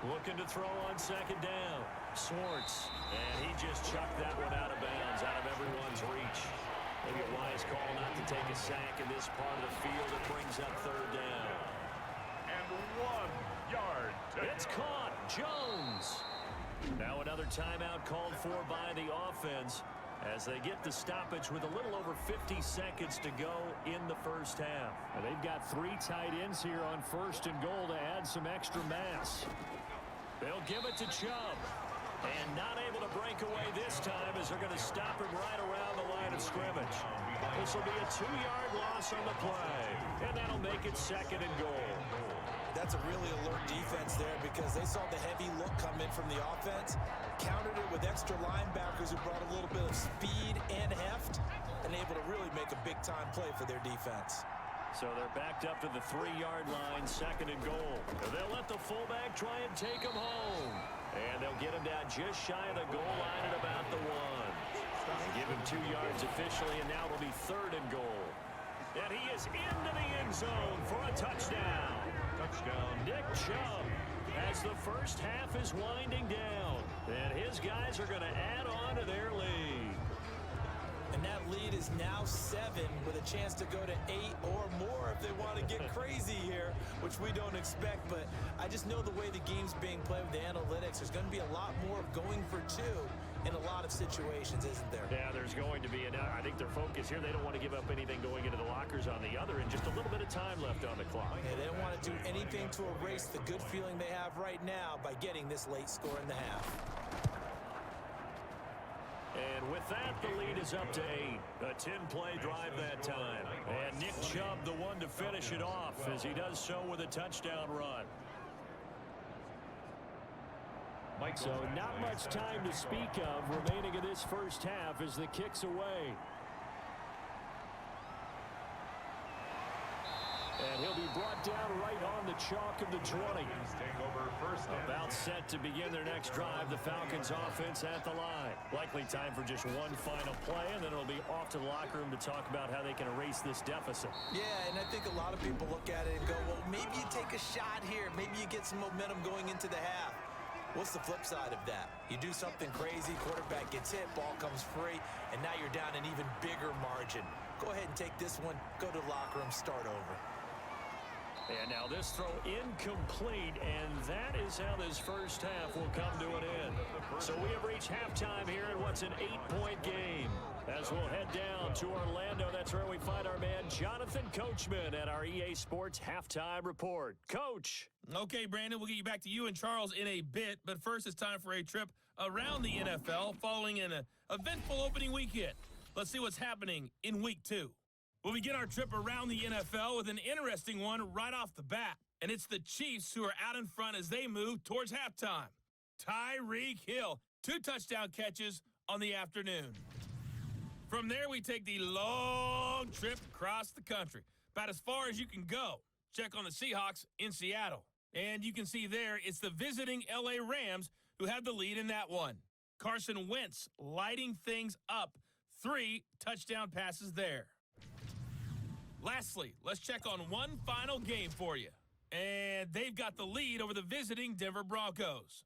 Looking to throw on second down. Schwartz, and he just chucked that one out of bounds, out of everyone's reach. Maybe a wise call not to take a sack in this part of the field. It brings up third down. And 1 yard. It's caught. Jones. Now another timeout called for by the offense as they get the stoppage with a little over 50 seconds to go in the first half. And they've got 3 tight ends here on first and goal to add some extra mass. They'll give it to Chubb. And not able to break away this time as they're going to stop him right around the line of scrimmage. This will be a 2-yard loss on the play. And that'll make it second and goal. That's a really alert defense there because they saw the heavy look come in from the offense, countered it with extra linebackers who brought a little bit of speed and heft, and able to really make a big-time play for their defense. So they're backed up to the 3-yard line, second and goal. They'll let the fullback try and take him home. And they'll get him down just shy of the goal line at about the 1. Give him 2 yards officially, and now it'll be third and goal. And he is into the end zone for a touchdown. Touchdown. Nick Chubb as the first half is winding down. And his guys are going to add on to their lead. And that lead is now 7 with a chance to go to 8 or more if they want to get crazy here, which we don't expect. But I just know the way the game's being played with the analytics, there's going to be a lot more of going for 2 in a lot of situations, isn't there? Yeah, there's going to be. And I think their focus here, they don't want to give up anything going into the lockers on the other, and just a little bit of time left on the clock. Yeah, they don't want to do anything to erase the good feeling they have right now by getting this late score in the half. And with that, the lead is up to 8. A 10-play drive that time. And Nick Chubb, the one to finish it off, as he does so with a touchdown run. So not much time to speak of remaining in this first half as the kick's away. And he'll be brought down right on the chalk of the 20. About set to begin their next drive. The Falcons offense at the line. Likely time for just one final play, and then it'll be off to the locker room to talk about how they can erase this deficit. Yeah, and I think a lot of people look at it and go, well, maybe you take a shot here. Maybe you get some momentum going into the half. What's the flip side of that? You do something crazy, quarterback gets hit, ball comes free, and now you're down an even bigger margin. Go ahead and take this one, go to the locker room, start over. And now this throw incomplete, and that is how this first half will come to an end. So we have reached halftime here in what's an 8-point game. As we'll head down to Orlando, that's where we find our man Jonathan Coachman at our EA Sports Halftime Report. Coach. Okay, Brandon, we'll get you back to you and Charles in a bit, but first it's time for a trip around the NFL following an eventful opening weekend. Let's see what's happening in Week 2. We'll begin our trip around the NFL with an interesting one right off the bat, and it's the Chiefs who are out in front as they move towards halftime. Tyreek Hill, 2 touchdown catches on the afternoon. From there, we take the long trip across the country, about as far as you can go. Check on the Seahawks in Seattle. And you can see there, it's the visiting LA Rams who have the lead in that one. Carson Wentz lighting things up. 3 touchdown passes there. Lastly, let's check on one final game for you. And they've got the lead over the visiting Denver Broncos.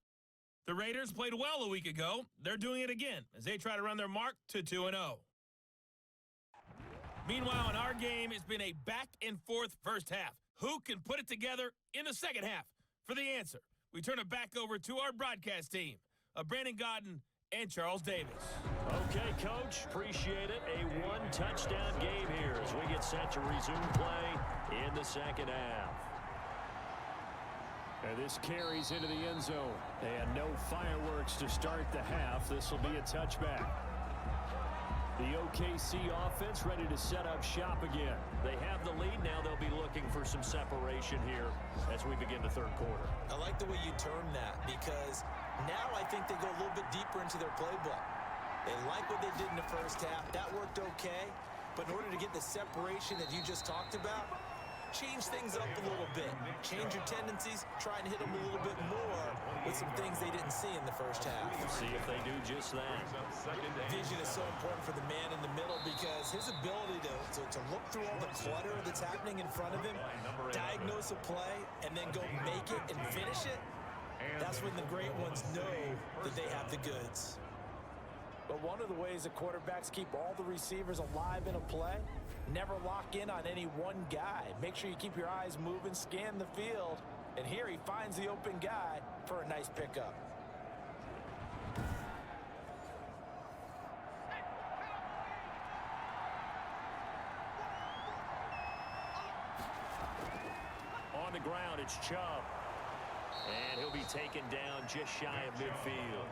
The Raiders played well a week ago. They're doing it again as they try to run their mark to 2-0. Meanwhile, in our game, it's been a back-and-forth first half. Who can put it together in the second half? For the answer, we turn it back over to our broadcast team of Brandon Godden and Charles Davis. Okay, Coach, appreciate it. A 1-touchdown game here as we get set to resume play in the second half. And this carries into the end zone. And no fireworks to start the half. This will be a touchback. The OKC offense ready to set up shop again. They have the lead. Now they'll be looking for some separation here as we begin the third quarter. I like the way you term that because now I think they go a little bit deeper into their playbook. They like what they did in the first half. That worked okay. But in order to get the separation that you just talked about, change things up a little bit. Change your tendencies. Try and hit them a little bit more with some things they didn't see in the first half. See if they do just that. Vision is so important for the man in the middle because his ability to look through all the clutter that's happening in front of him, diagnose a play, and then go make it and finish it, that's when the great ones know that they have the goods. But one of the ways that quarterbacks keep all the receivers alive in a play, never lock in on any one guy. Make sure you keep your eyes moving, scan the field, and here he finds the open guy for a nice pickup. On the ground, it's Chubb. And he'll be taken down just shy of midfield.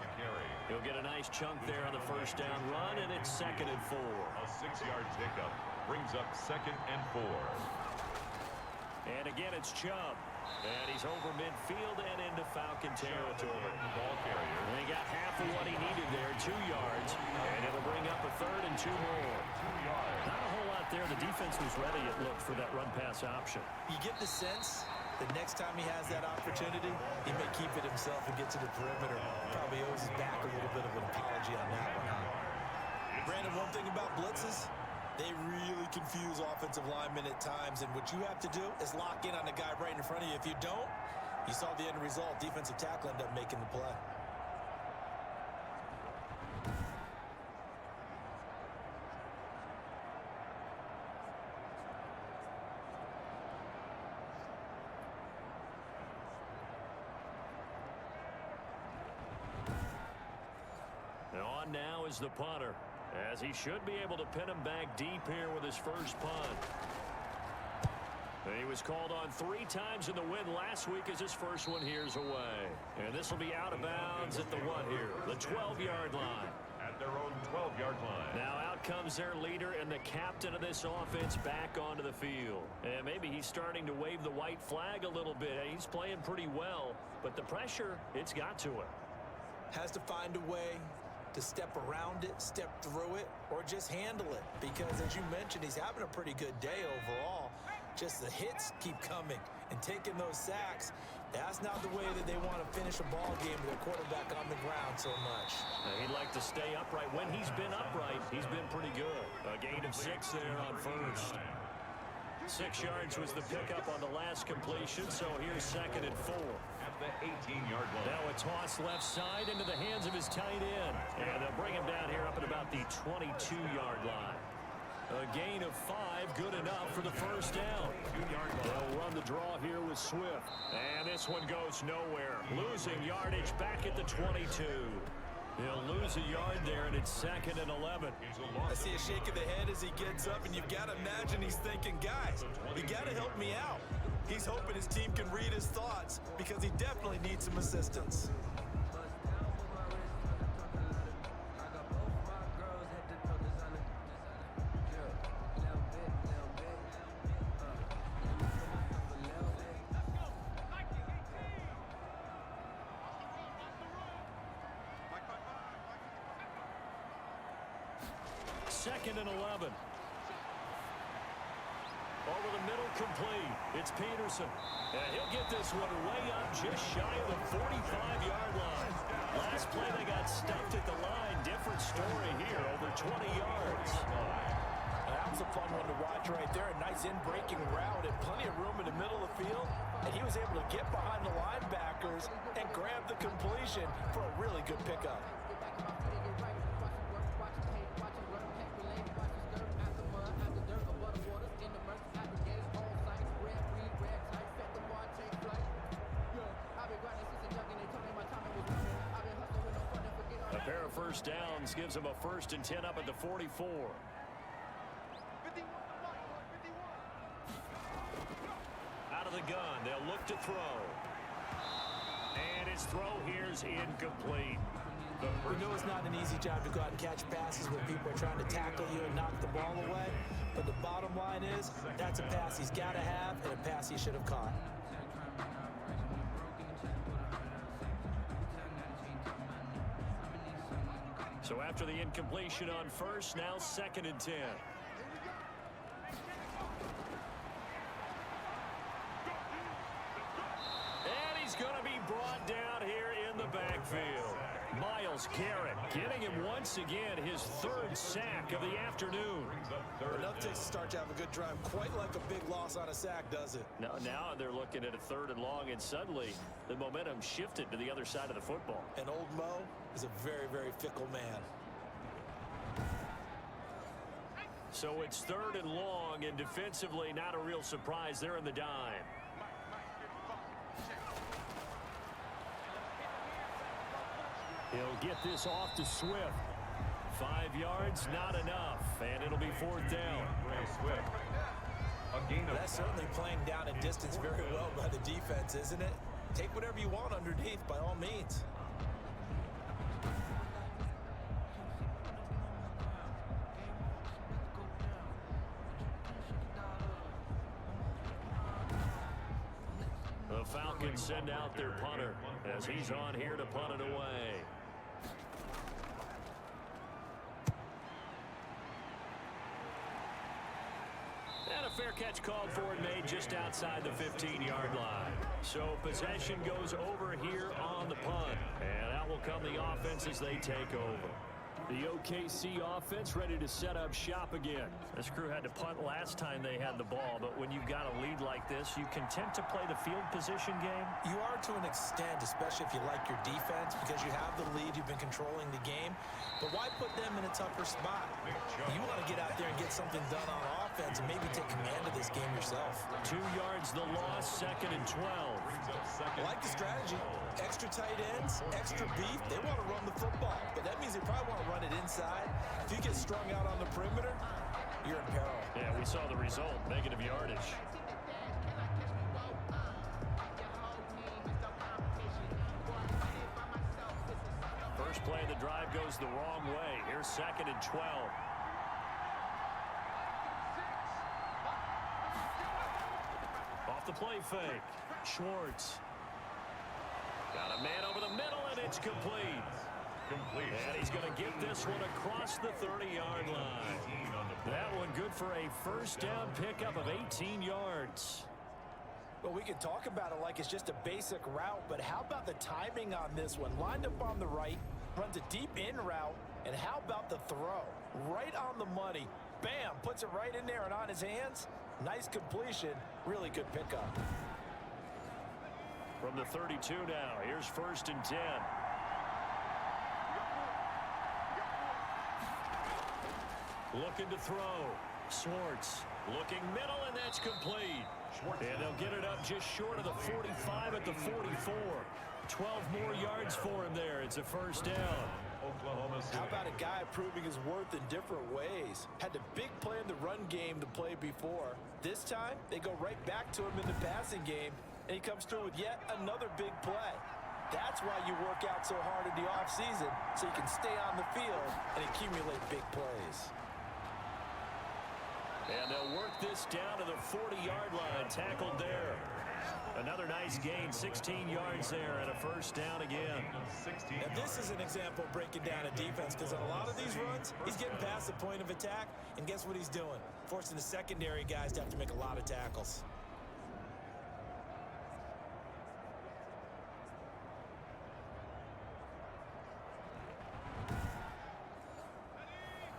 He'll get a nice chunk there on the first down run, and it's 2nd and 4. A 6-yard pickup brings up 2nd and 4. And again, it's Chubb. And he's over midfield and into Falcon territory. Ball carrier. And he got half of what he needed there, 2 yards. And it'll bring up a 3rd and 2 more. 2 yards. Not a whole lot there. The defense was ready, it looked, for that run-pass option. You get the sense the next time he has that opportunity, he may keep it himself and get to the perimeter. Probably owes his back a little bit of an apology on that one, huh? Brandon, one thing about blitzes, they really confuse offensive linemen at times, and what you have to do is lock in on the guy right in front of you. If you don't, you saw the end result. Defensive tackle ended up making the play. On now is the punter, as he should be able to pin him back deep here with his first punt. He was called on 3 times in the win last week as his first one here's away. And this will be out of bounds at the what here? The 12-yard line. At their own 12-yard line. Now out comes their leader and the captain of this offense back onto the field. And maybe he's starting to wave the white flag a little bit. He's playing pretty well, but the pressure, it's got to him. Has to find a way to step around it, step through it, or just handle it. Because as you mentioned, he's having a pretty good day overall. Just the hits keep coming and taking those sacks. That's not the way that they want to finish a ball game with their quarterback on the ground so much. He'd like to stay upright. When he's been upright, he's been pretty good. A gain of 6 there on first. 6 yards was the pickup on the last completion, so here's 2nd and 4. At the 18-yard line. Now a toss left side into the hands of his tight end. And they'll bring him down here up at about the 22-yard line. A gain of 5, good enough for the first down. They'll run the draw here with Swift. And this one goes nowhere. Losing yardage back at the 22. He'll lose a yard there, and it's 2nd and 11. I see a shake of the head as he gets up, and you've got to imagine he's thinking, guys, you got to help me out. He's hoping his team can read his thoughts because he definitely needs some assistance. Second and 11. Over the middle, complete. It's Peterson. And he'll get this one way up just shy of the 45-yard line. Last play, they got stuffed at the line. Different story here, over 20 yards. That was a fun one to watch right there. A nice in-breaking route and plenty of room in the middle of the field. And he was able to get behind the linebackers and grab the completion for a really good pickup. A pair of first downs gives him a 1st and 10 up at the 44. Out of the gun, they'll look to throw. And his throw here's incomplete. We know it's not an easy job to go out and catch passes when people are trying to tackle you and knock the ball away. But the bottom line is, that's a pass he's got to have and a pass he should have caught. So after the incompletion on first, now 2nd and 10. And he's going to be brought down here in the backfield. Myles Garrett getting him once again his 3rd sack of the afternoon. Enough takes to start to have a good drive. Quite like a big loss on a sack, does it? Now they're looking at a 3rd and long, and suddenly the momentum shifted to the other side of the football. And old Mo is a very, very fickle man. So it's 3rd and long, and defensively not a real surprise. They're in the dime. He'll get this off to Swift. 5 yards, not enough, and it'll be 4th down. That's certainly playing down in distance very well by the defense, isn't it? Take whatever you want underneath by all means. The Falcons send out their punter as he's on here to punt it away. And a fair catch called for and made just outside the 15-yard line. So possession goes over here on the punt. And out will come the offense as they take over. The OKC offense ready to set up shop again. This crew had to punt last time they had the ball, but when you've got a lead like this, you content to play the field position game? You are to an extent, especially if you like your defense, because you have the lead, you've been controlling the game. But why put them in a tougher spot? You want to get out there and get something done on offense and maybe take command of this game yourself. 2 yards the loss, 2nd and 12. I like the strategy. Extra tight ends, extra beef. They want to run the football, but that means they probably want to run it inside. If you get strung out on the perimeter, you're in peril. Yeah, we saw the result, negative yardage. First play of the drive goes the wrong way. Here's 2nd and 12. Off the play fake. Schwartz. Got a man over the middle, and it's complete. And he's going to get this one across the 30-yard line. That one good for a first down pickup of 18 yards. Well, we can talk about it like it's just a basic route, but how about the timing on this one? Lined up on the right, runs a deep in route, and how about the throw? Right on the money. Bam, puts it right in there and on his hands. Nice completion, really good pickup. From the 32 now, here's 1st and 10. Looking to throw. Schwartz looking middle, and that's complete. And they'll get it up just short of the 45 at the 44. 12 more yards for him there. It's a first down. How about a guy proving his worth in different ways? Had the big play in the run game to play before. This time, they go right back to him in the passing game, and he comes through with yet another big play. That's why you work out so hard in the offseason, so you can stay on the field and accumulate big plays. And they'll work this down to the 40-yard line, tackled there. Another nice gain, 16 yards there, and a first down again. And this is an example of breaking down a defense, because on a lot of these runs, he's getting past the point of attack, and guess what he's doing? Forcing the secondary guys to have to make a lot of tackles.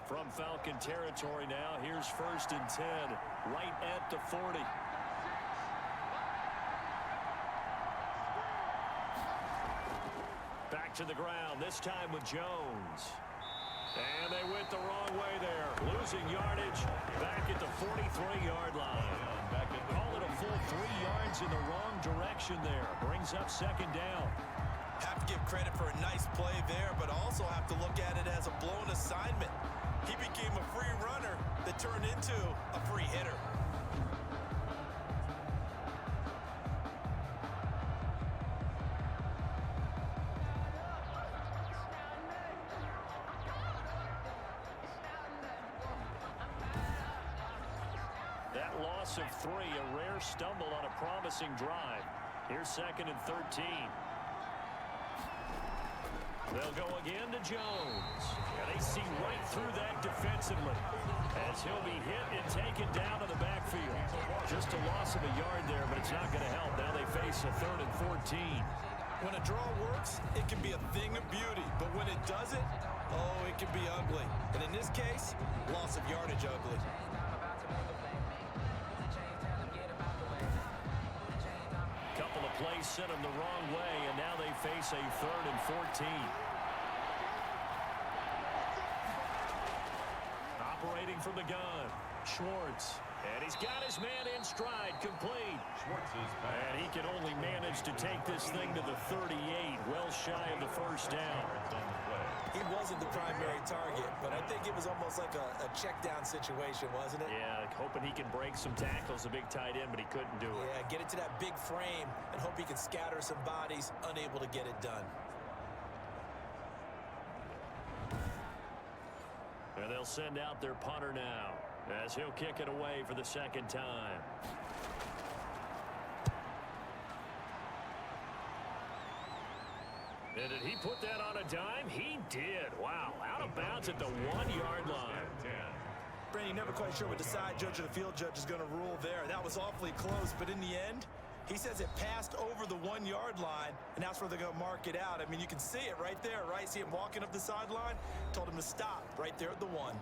From Falcon territory now, here's 1st and 10, right at the 40. Back to the ground, this time with Jones. And they went the wrong way there. Losing yardage back at the 43-yard line. Call it a full 3 yards in the wrong direction there. Brings up 2nd down. Have to give credit for a nice play there, but also have to look at it as a blown assignment. He became a free runner that turned into a free hitter. loss of 3, a rare stumble on a promising drive. Here's 2nd and 13. They'll go again to Jones. And they see right through that defensively as he'll be hit and taken down to the backfield. Just a loss of a yard there, but it's not going to help. Now they face a 3rd and 14. When a draw works, it can be a thing of beauty. But when it doesn't, oh, it can be ugly. And in this case, loss of yardage ugly. Couple of plays sent them the wrong way, and now they face a 3rd and 14. Operating from the gun, Schwartz. And he's got his man in stride, complete. And he can only manage to take this thing to the 38, well shy of the first down. He wasn't the primary target, but I think it was almost like a check down situation, wasn't it? Yeah, hoping he can break some tackles, a big tight end, but he couldn't do it. Yeah, get it to that big frame and hope he can scatter some bodies, unable to get it done. And they'll send out their punter now as he'll kick it away for the 2nd time. And did he put that on a dime? He did. Wow, out of bounds at the 1-yard line. Brandon, you're never quite sure what the side judge or the field judge is going to rule there. That was awfully close, but in the end, he says it passed over the 1-yard line, and that's where they're going to mark it out. I mean, you can see it right there, right? See him walking up the sideline? Told him to stop right there at the 1.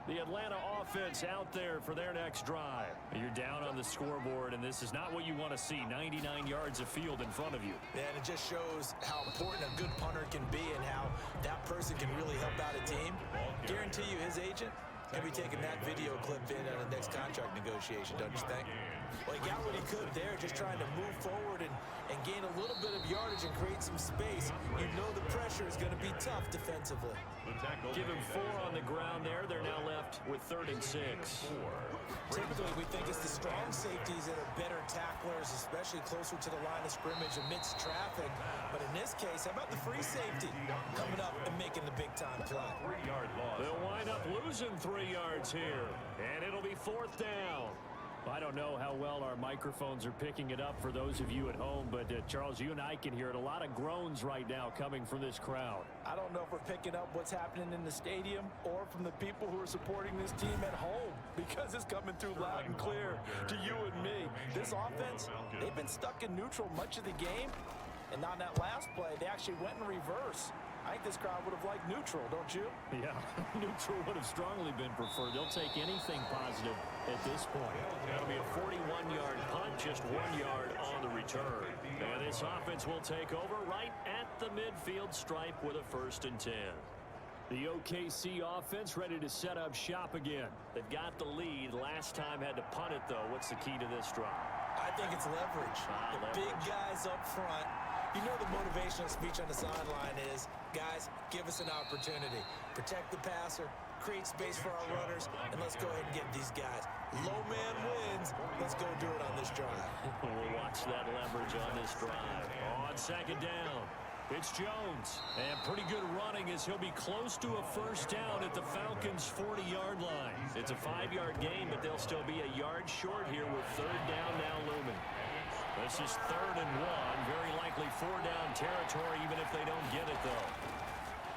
The Atlanta offense out there for their next drive. You're down on the scoreboard, and this is not what you want to see. 99 yards of field in front of you. Yeah, and it just shows how important a good punter can be and how that person can really help out a team. Guarantee you his agent can be taking that video clip in on the next contract negotiation, don't you think? Well, he got what he could there, just trying to move forward and gain a little bit of yardage and create some space. You know the pressure is going to be tough defensively. Give him 4 on the ground there. They're now left with 3rd and 6. Typically, we think it's the strong safeties that are better tacklers, especially closer to the line of scrimmage amidst traffic. But in this case, how about the free safety coming up and making the big-time play? They'll wind up losing 3 yards here, and it'll be 4th down. I don't know how well our microphones are picking it up for those of you at home, but Charles, you and I can hear it. A lot of groans right now coming from this crowd. I don't know if we're picking up what's happening in the stadium or from the people who are supporting this team at home, because it's coming through loud and clear to you and me. This offense, they've been stuck in neutral much of the game, and on that last play, they actually went in reverse. I think this crowd would have liked neutral, don't you? Yeah, neutral would have strongly been preferred. They'll take anything positive at this point. That'll be a 41-yard punt, just 1 yard on the return. And this offense will take over right at the midfield stripe with a 1st and 10. The OKC offense ready to set up shop again. They've got the lead. Last time had to punt it, though. What's the key to this drive? I think it's leverage. The big guys up front. You know the motivational speech on the sideline is, guys, give us an opportunity. Protect the passer, create space for our runners, and let's go ahead and get these guys. Low man wins. Let's go do it on this drive. We'll watch that leverage on this drive. On 2nd down, it's Jones. And pretty good running as he'll be close to a 1st down at the Falcons' 40-yard line. It's a 5-yard gain, but they'll still be a yard short here with 3rd down now looming. This is 3rd and 1. Very likely 4-down territory, even if they don't get it, though.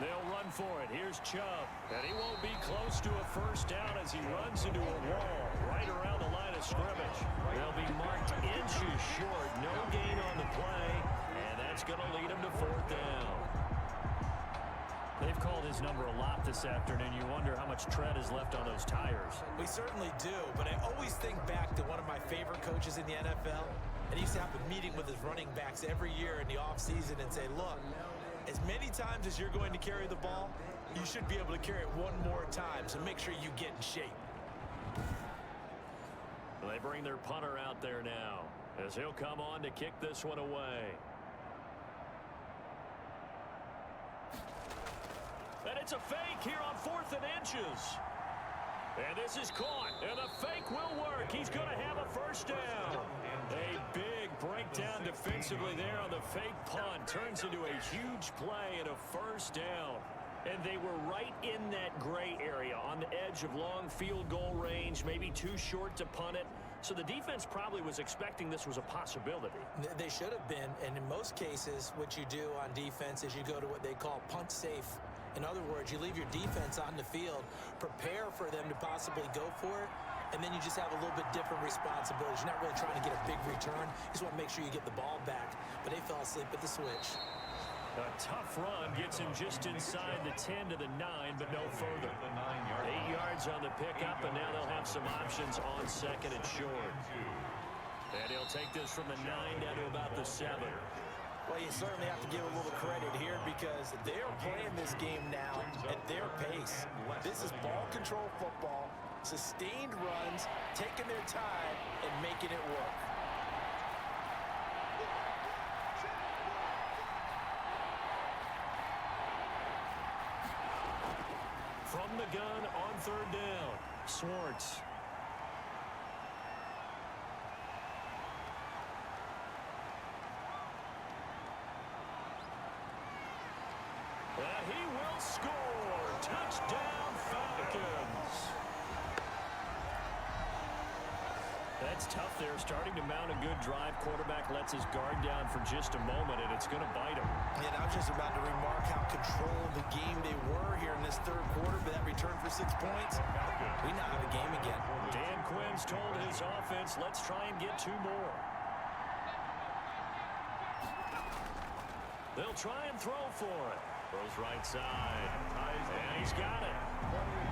They'll run for it. Here's Chubb. And he won't be close to a 1st down as he runs into a wall right around the line of scrimmage. They'll be marked inches short. No gain on the play. And that's going to lead him to 4th down. They've called his number a lot this afternoon. You wonder how much tread is left on those tires. We certainly do, but I always think back to one of my favorite coaches in the NFL. And he used to have a meeting with his running backs every year in the offseason and say, look, as many times as you're going to carry the ball, you should be able to carry it one more time, so make sure you get in shape. They bring their punter out there now as he'll come on to kick this one away. And it's a fake here on 4th and inches. And this is caught, and the fake will work. He's going to have a 1st down. A big breakdown defensively there on the fake punt. Turns into a huge play and a 1st down. And they were right in that gray area on the edge of long field goal range, maybe too short to punt it. So the defense probably was expecting this was a possibility. They should have been, and in most cases, what you do on defense is you go to what they call punt safe. In other words, you leave your defense on the field, prepare for them to possibly go for it, and then you just have a little bit different responsibilities. You're not really trying to get a big return. You just want to make sure you get the ball back. But they fell asleep at the switch. A tough run gets him just inside the 10 to the 9, but no further. 8 yards on the pickup, and now they'll have some options on second and short. And he'll take this from the 9 down to about the 7. Well, you certainly have to give a little credit here because they're playing this game now at their pace. This is ball control football, sustained runs, taking their time, and making it work. From the gun on third down, Swartz. He will score. Touchdown, Falcons. That's tough there. Starting to mount a good drive. Quarterback lets his guard down for just a moment, and it's going to bite him. And I was just about to remark how controlled the game they were here in this third quarter, but that return for 6 points, we now have a game again. Dan Quinn's told his offense, let's try and get 2 more. They'll try and throw for it. Throws right side. And he's got it.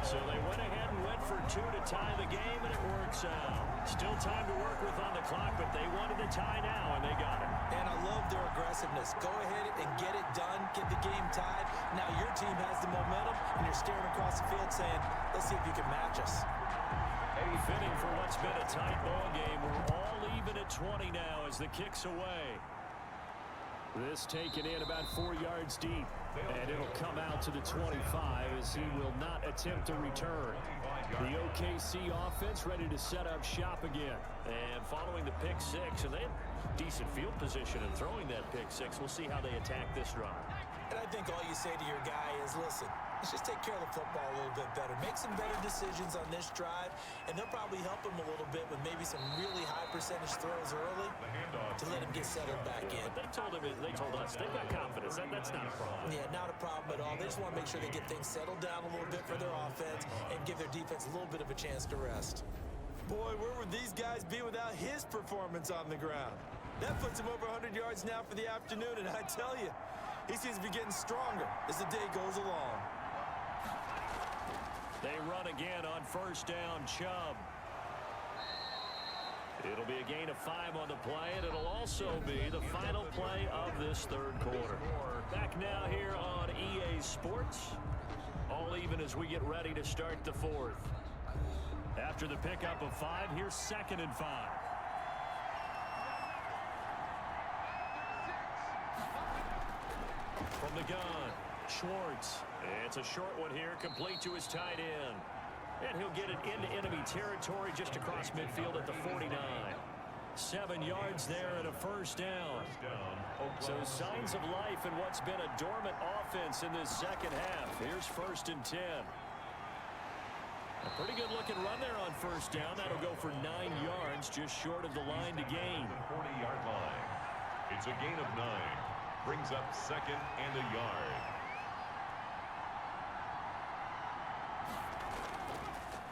So they went ahead and went for 2 to tie the game, and it works out. Still time to work with on the clock, but they wanted the tie now, and they got it. And I love their aggressiveness. Go ahead and get it done. Get the game tied. Now your team has the momentum, and you're staring across the field saying, let's see if you can match us. Fitting for what's been a tight ball game. We're all even at 20 now as the kick's away. This taken in about 4 yards deep. And it'll come out to the 25 as he will not attempt to return. The OKC offense ready to set up shop again. And following the pick 6, and they have decent field position in throwing that pick 6. We'll see how they attack this drive. And I think all you say to your guy is, listen, let's just take care of the football a little bit better. Make some better decisions on this drive, and they'll probably help him a little bit with maybe some really high percentage throws early to let him get settled back in. But they told us they've got confidence. That's not a problem. Yeah, not a problem at all. They just want to make sure they get things settled down a little bit for their offense and give their defense a little bit of a chance to rest. Boy, where would these guys be without his performance on the ground? That puts him over 100 yards now for the afternoon, and I tell you, he seems to be getting stronger as the day goes along. They run again on first down, Chubb. It'll be a gain of 5 on the play, and it'll also be the final play of this third quarter. Back now here on EA Sports. All even as we get ready to start the fourth. After the pickup of 5, here's 2nd and 5. From the gun, Schwartz. It's a short one here, complete to his tight end. And he'll get it into enemy territory just across midfield at the 49. 7 yards there and a first down. So signs of life in what's been a dormant offense in this second half. Here's 1st and 10. A pretty good looking run there on first down. That'll go for 9 yards, just short of the line to gain. 40-yard line. It's a gain of 9. Brings up 2nd and a yard.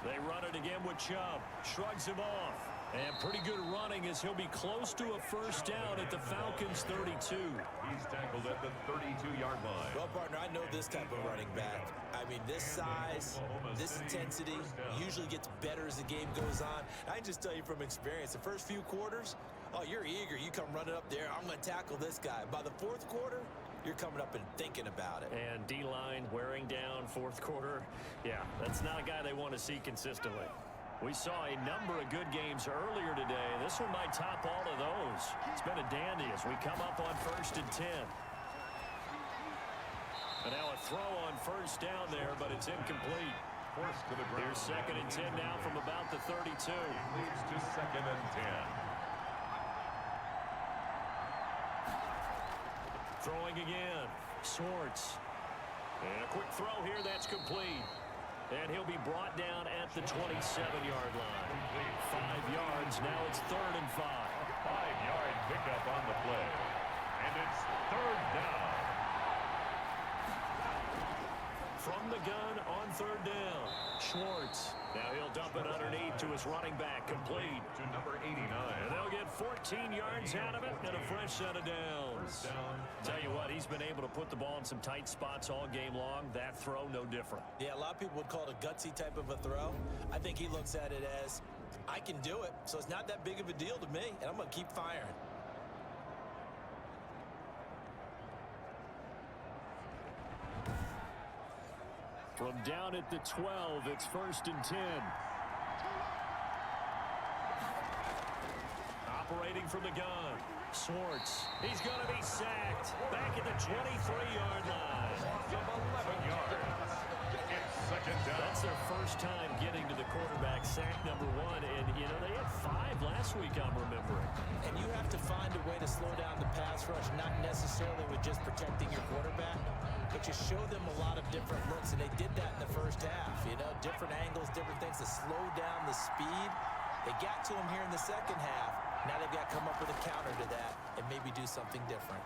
They run it again with Chubb. Shrugs him off. And pretty good running as he'll be close to a first down at the Falcons' 32. He's tackled at the 32-yard line. Well, partner, I know this type of running back. I mean, this size, this intensity usually gets better as the game goes on. I can just tell you from experience, the first few quarters, oh, you're eager. You come running up there, I'm going to tackle this guy. By the fourth quarter, you're coming up and thinking about it. And D-line wearing down fourth quarter. Yeah, that's not a guy they want to see consistently. We saw a number of good games earlier today. This one might top all of those. It's been a dandy as we come up on 1st and 10. And now a throw on first down there, but it's incomplete. Here's 2nd and 10 now from about the 32. Leads to 2nd and 10. Throwing again. Swartz. And a quick throw here that's complete. And he'll be brought down at the 27-yard line. 5 yards. Now it's 3rd and 5. 5-yard pickup on the play. And it's 3rd down. From the gun on 3rd down. Schwartz. Now he'll dump it underneath to his running back. Complete. To number 89. And they'll get 14 yards out of it and a fresh set of downs. Tell you what, he's been able to put the ball in some tight spots all game long. That throw, no different. Yeah, a lot of people would call it a gutsy type of a throw. I think he looks at it as, I can do it, so it's not that big of a deal to me, and I'm going to keep firing. From down at the 12, it's 1st and 10. Operating from the gun. Schwartz. He's going to be sacked. Back at the 23-yard line. 11 yards. It's 2nd down. That's their first time getting to the quarterback, sack number 1. And, you know, they had 5 last week, I'm remembering. And you have to find a way to slow down the pass rush, not necessarily with just protecting your quarterback, but you show them a lot of different looks, and they did that in the first half. You know, different angles, different things to slow down the speed. They got to him here in the second half. Now they've got to come up with a counter to that and maybe do something different.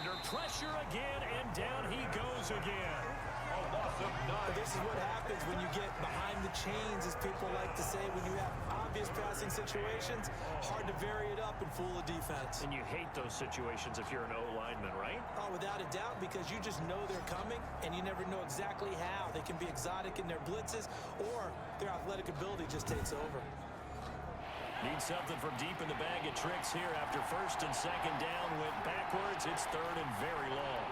Under pressure again, and down he goes again. A loss of 9. But this is what happens when you get behind the chains, as people like to say, when you have obvious passing situations, hard to vary it up and fool a defense. And you hate those situations if you're an O-lineman, right? Oh, without a doubt, because you just know they're coming, and you never know exactly how. They can be exotic in their blitzes, or their athletic ability just takes over. Need something from deep in the bag of tricks here after 1st and 2nd down. Went backwards. It's 3rd and very long.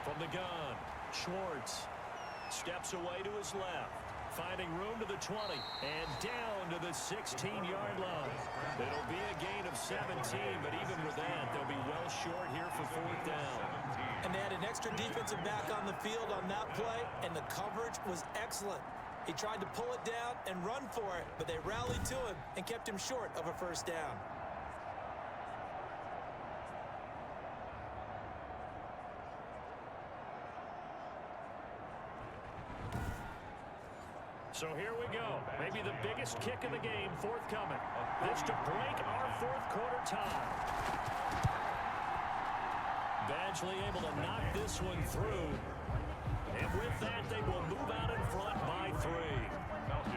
From the gun, Schwartz steps away to his left, finding room to the 20 and down to the 16-yard line. It'll be a gain of 17, but even with that, they'll be well short here for 4th down. And they had an extra defensive back on the field on that play, and the coverage was excellent. He tried to pull it down and run for it, but they rallied to him and kept him short of a 1st down. So here we go. Maybe the biggest kick of the game forthcoming. This to break our 4th quarter tie. Badgley able to knock this one through. And with that, they will move out in front by 3.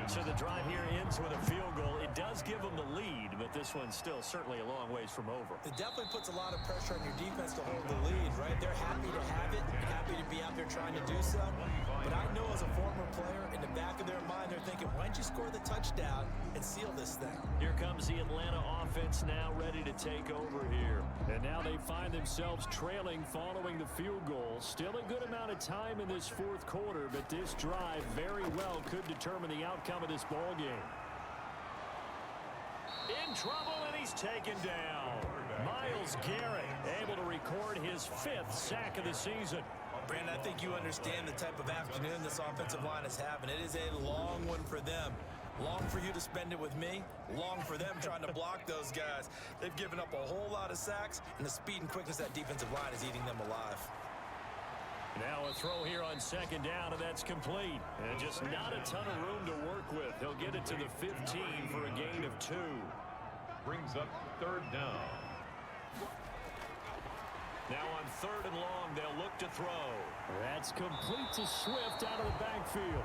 So the drive here ends with a field goal. It does give them the lead, but this one's still certainly a long ways from over. It definitely puts a lot of pressure on your defense to hold the lead, right? They're happy to have it, happy to be out there trying to do so. But I know as a former player, in the back of their mind, they're thinking, why don't you score the touchdown and seal this thing? Here comes the Atlanta offense now ready to take over here. And now they find themselves trailing following the field goal. Still a good amount of time in this 4th quarter, but this drive very well could determine the outcome of this ball game. In trouble, and he's taken down. Myles Garrett able to record his 5th sack of the season. Brandon, I think you understand the type of afternoon this offensive line is having. It is a long one for them. Long for you to spend it with me. Long for them trying to block those guys. They've given up a whole lot of sacks, and the speed and quickness of that defensive line is eating them alive. Now a throw here on 2nd down, and that's complete. And just not a ton of room to work with. He'll get it to the 15 for a gain of 2. Brings up 3rd down. Now on 3rd and long, they'll look to throw. That's complete to Swift out of the backfield.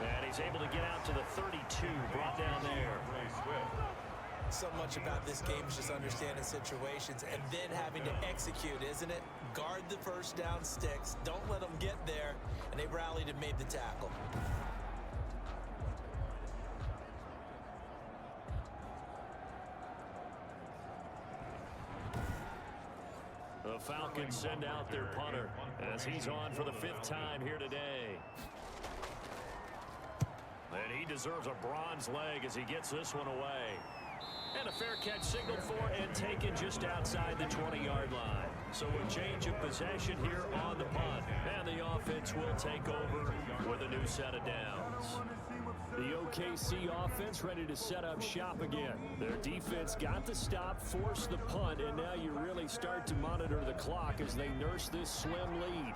And he's able to get out to the 32, brought down there. So much about this game is just understanding situations and then having to execute, isn't it? Guard the 1st down sticks. Don't let them get there. And they rallied and made the tackle. The Falcons send out their punter as he's on for the 5th time here today. And he deserves a bronze leg as he gets this one away. And a fair catch signaled for and taken just outside the 20-yard line. So a change of possession here on the punt. And the offense will take over with a new set of downs. The OKC offense ready to set up shop again. Their defense got the stop, forced the punt, and now you really start to monitor the clock as they nurse this slim lead.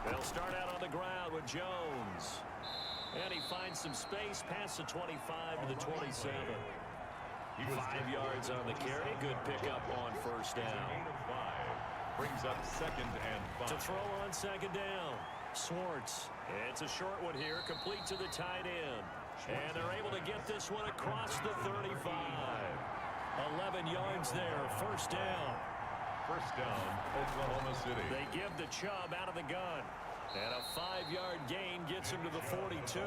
They'll start out on the ground with Jones. And he finds some space past the 25 to the 27. 5 yards on the carry. Good pickup on first down. Brings up 2nd and 5. To throw on 2nd down. Swartz. It's a short one here, complete to the tight end. And they're able to get this one across the 35. 11 yards there, first down. First down, Oklahoma City. They give the Chubb out of the gun. And a 5-yard gain gets him to the 42.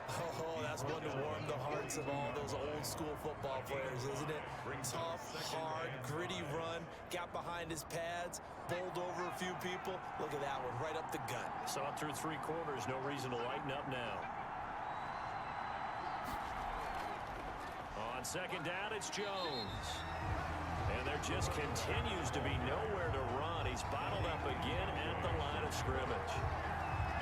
Oh, that's one to warm the hearts of all those old school football players, isn't it? Tough, hard, gritty run, got behind his pads, bowled over a few people. Look at that one, right up the gut. Saw it through 3 quarters, no reason to lighten up now. On 2nd down, it's Jones. And there just continues to be nowhere to run. He's bottled up again at the line of scrimmage.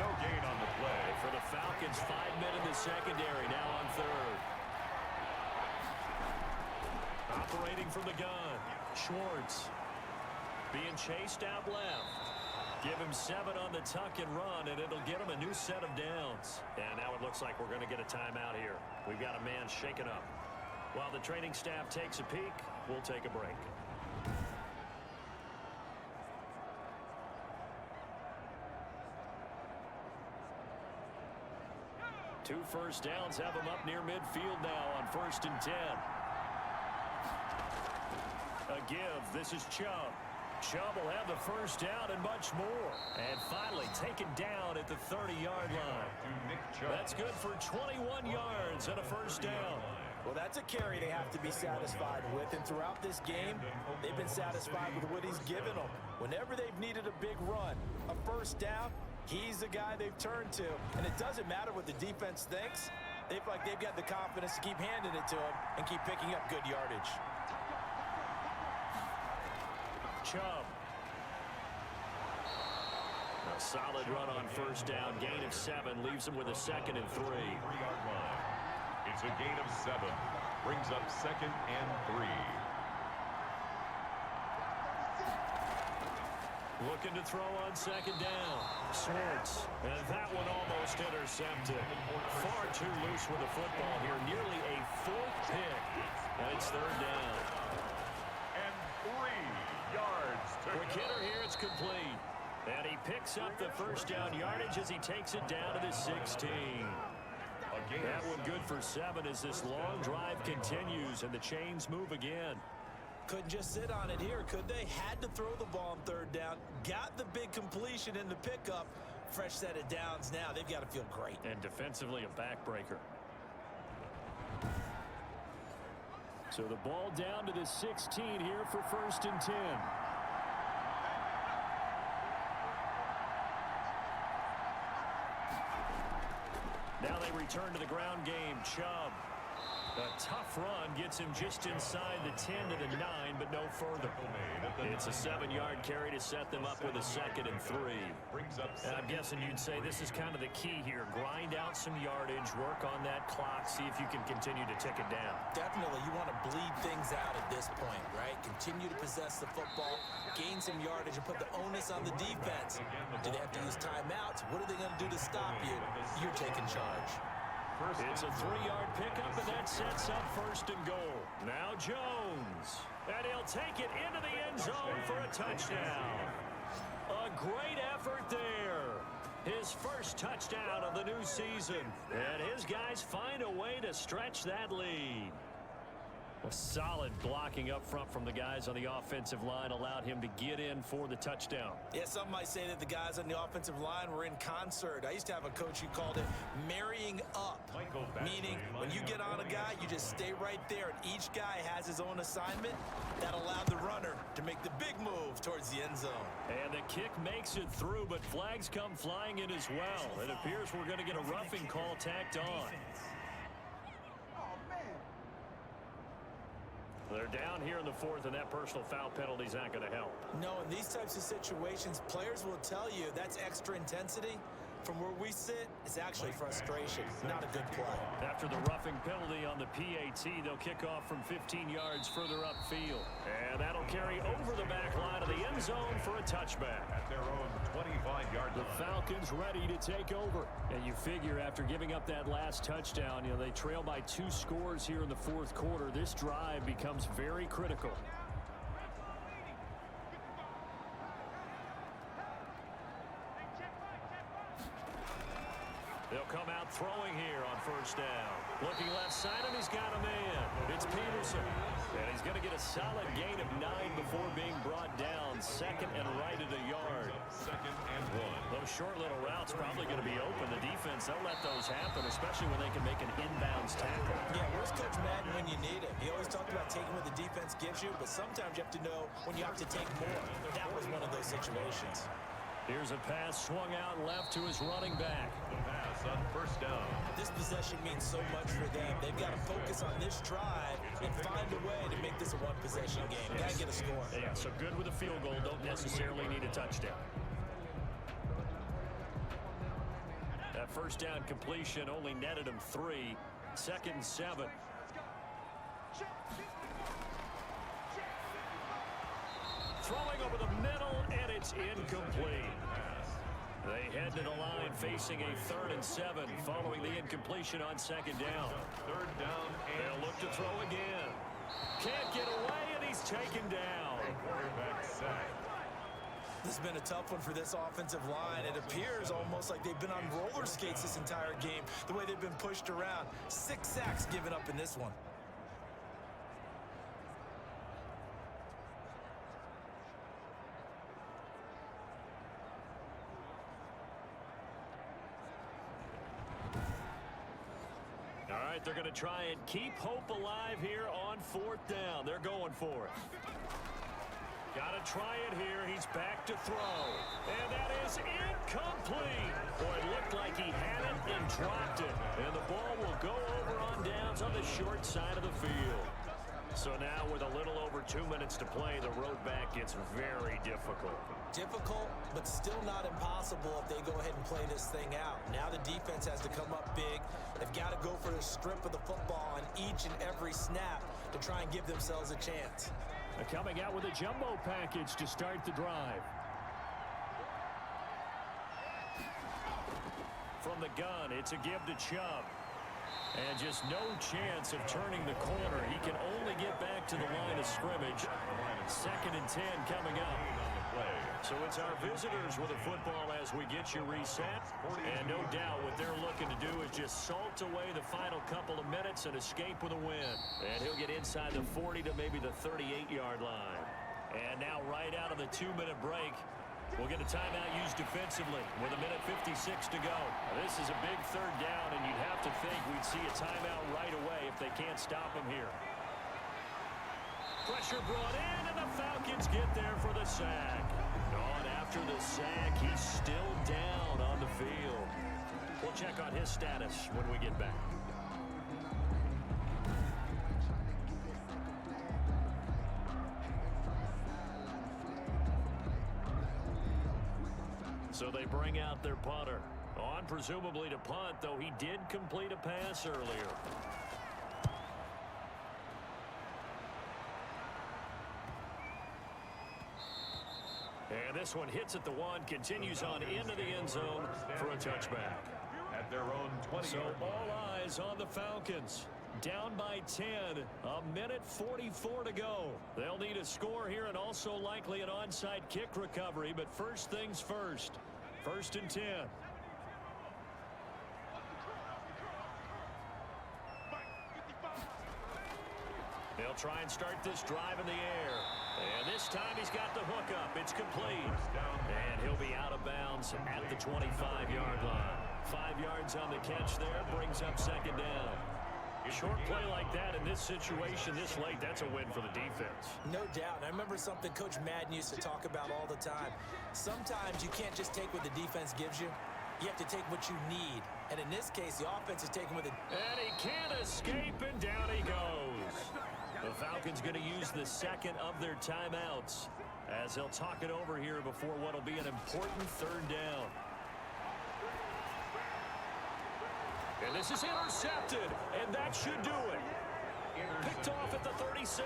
No gain on the play. For the Falcons, 5 men in the secondary, now on 3rd. Operating from the gun, Schwartz. Being chased out left. Give him 7 on the tuck and run, and it'll get him a new set of downs. And now it looks like we're going to get a timeout here. We've got a man shaken up. While the training staff takes a peek, we'll take a break. Two first downs have him up near midfield now on 1st and 10. A give. This is Chubb. Chubb will have the first down and much more. And finally taken down at the 30-yard line. That's good for 21 yards and a first down. Well, that's a carry they have to be satisfied with. And throughout this game, they've been satisfied with what he's given them. Whenever they've needed a big run, a first down, he's the guy they've turned to. And it doesn't matter what the defense thinks. They feel like they've got the confidence to keep handing it to him and keep picking up good yardage. Chubb. A solid run on first down. Gain of 7 leaves him with a 2nd and 3. 3-yard line. It's a gain of 7. Brings up 2nd and 3. Looking to throw on 2nd down. Swartz. And that one almost intercepted. Far too loose with the football here. Nearly a 4th pick. And it's 3rd down. And 3 yards to For Kidder here, it's complete. And he picks up the first down yardage as he takes it down to the 16. That one good for 7 as this long drive continues and the chains move again. Couldn't just sit on it here, could they? Had to throw the ball on 3rd down. Got the big completion in the pickup. Fresh set of downs now. They've got to feel great. And defensively a backbreaker. So the ball down to the 16 here for 1st and 10. Now they return to the ground game. Chubb. A tough run gets him just inside the 10 to the 9, but no further. It's a 7-yard carry to set them up with a 2nd and 3. And I'm guessing you'd say this is kind of the key here. Grind out some yardage, work on that clock, see if you can continue to tick it down. Definitely, you want to bleed things out at this point, right? Continue to possess the football, gain some yardage, and put the onus on the defense. Do they have to use timeouts? What are they going to do to stop you? You're taking charge. It's a 3-yard pickup, and that sets up 1st and goal. Now Jones. And he'll take it into the end zone for a touchdown. A great effort there. His first touchdown of the new season. And his guys find a way to stretch that lead. A solid blocking up front from the guys on the offensive line allowed him to get in for the touchdown. Yeah, some might say that the guys on the offensive line were in concert. I used to have a coach who called it marrying up, meaning when you get on a guy, you just stay right there, and each guy has his own assignment. That allowed the runner to make the big move towards the end zone. And the kick makes it through, but flags come flying in as well. It appears we're going to get a roughing call tacked on. They're down here in the 4th, and that personal foul penalty is not going to help. No, in these types of situations, players will tell you that's extra intensity. From where we sit, it's actually frustration, not a good play. After the roughing penalty on the PAT, they'll kick off from 15 yards further upfield. And that'll carry over the back line of the end zone for a touchback. At their own 25-yard line. The Falcons ready to take over. And you figure after giving up that last touchdown, they trail by 2 scores here in the fourth quarter. This drive becomes very critical. They'll come out throwing here on first down. Looking left side, and he's got a man. It's Peterson. And he's going to get a solid gain of 9 before being brought down. Second and right at a yard. Second and 1. Those short little routes probably going to be open. The defense, they'll let those happen, especially when they can make an inbounds tackle. Yeah, where's Coach Madden when you need him? He always talked about taking what the defense gives you, but sometimes you have to know when you have to take more. That was one of those situations. Here's a pass swung out left to his running back. The pass on first down. This possession means so much for them. They've got to focus on this drive and find a way to make this a one-possession game. Got to get a score. Yeah, so good with a field goal. Don't necessarily need a touchdown. That first down completion only netted him 3. Second and 7. Throwing over the middle, and it's incomplete. They head to the line facing a 3rd and 7 following the incompletion on second down. Third down and They'll look to throw again. Can't get away, and he's taken down. quarterback sack. This has been a tough one for this offensive line. It appears almost like they've been on roller skates this entire game, the way they've been pushed around. 6 sacks given up in this one. All right, they're going to try and keep hope alive here on 4th down. They're going for it. Got to try it here. He's back to throw. And that is incomplete. Boy, it looked like he had it and dropped it. And the ball will go over on downs on the short side of the field. So now with a little over 2 minutes to play, the road back gets very difficult. Difficult, but still not impossible if they go ahead and play this thing out. Now the defense has to come up big. They've got to go for the strip of the football on each and every snap to try and give themselves a chance. They're coming out with a jumbo package to start the drive. From the gun, it's a give to Chubb. And just no chance of turning the corner. He can only get back to the line of scrimmage. 2nd and 10 coming up. So it's our visitors with a football as we get you reset. And no doubt what they're looking to do is just salt away the final couple of minutes and escape with a win. And he'll get inside the 40 to maybe the 38-yard line. And now right out of the 2-minute break, we'll get a timeout used defensively with 1:56 to go. Now, this is a big 3rd down, and you'd have to think we'd see a timeout right away if they can't stop him here. Pressure brought in, and the Falcons get there for the sack. On after the sack, he's still down on the field. We'll check on his status when we get back. So they bring out their punter. On presumably to punt, though he did complete a pass earlier. And this one hits at the 1, continues on into the end zone for a touchback. At their own 20. So all eyes on the Falcons. Down by 10, 1:44 to go. They'll need a score here and also likely an onside kick recovery, but first things first. 1st and 10. They'll try and start this drive in the air. And this time he's got the hookup. It's complete. And he'll be out of bounds at the 25-yard line. 5 yards on the catch there, brings up 2nd down. Short play like that in this situation this late, that's a win for the defense. No doubt. And I remember something Coach Madden used to talk about all the time. Sometimes you can't just take what the defense gives you. You have to take what you need. And in this case, the offense is taking what And he can't escape, and down he goes. The Falcons going to use the 2nd of their timeouts as they'll talk it over here before what will be an important 3rd down. And this is intercepted, and that should do it. Picked off at the 36.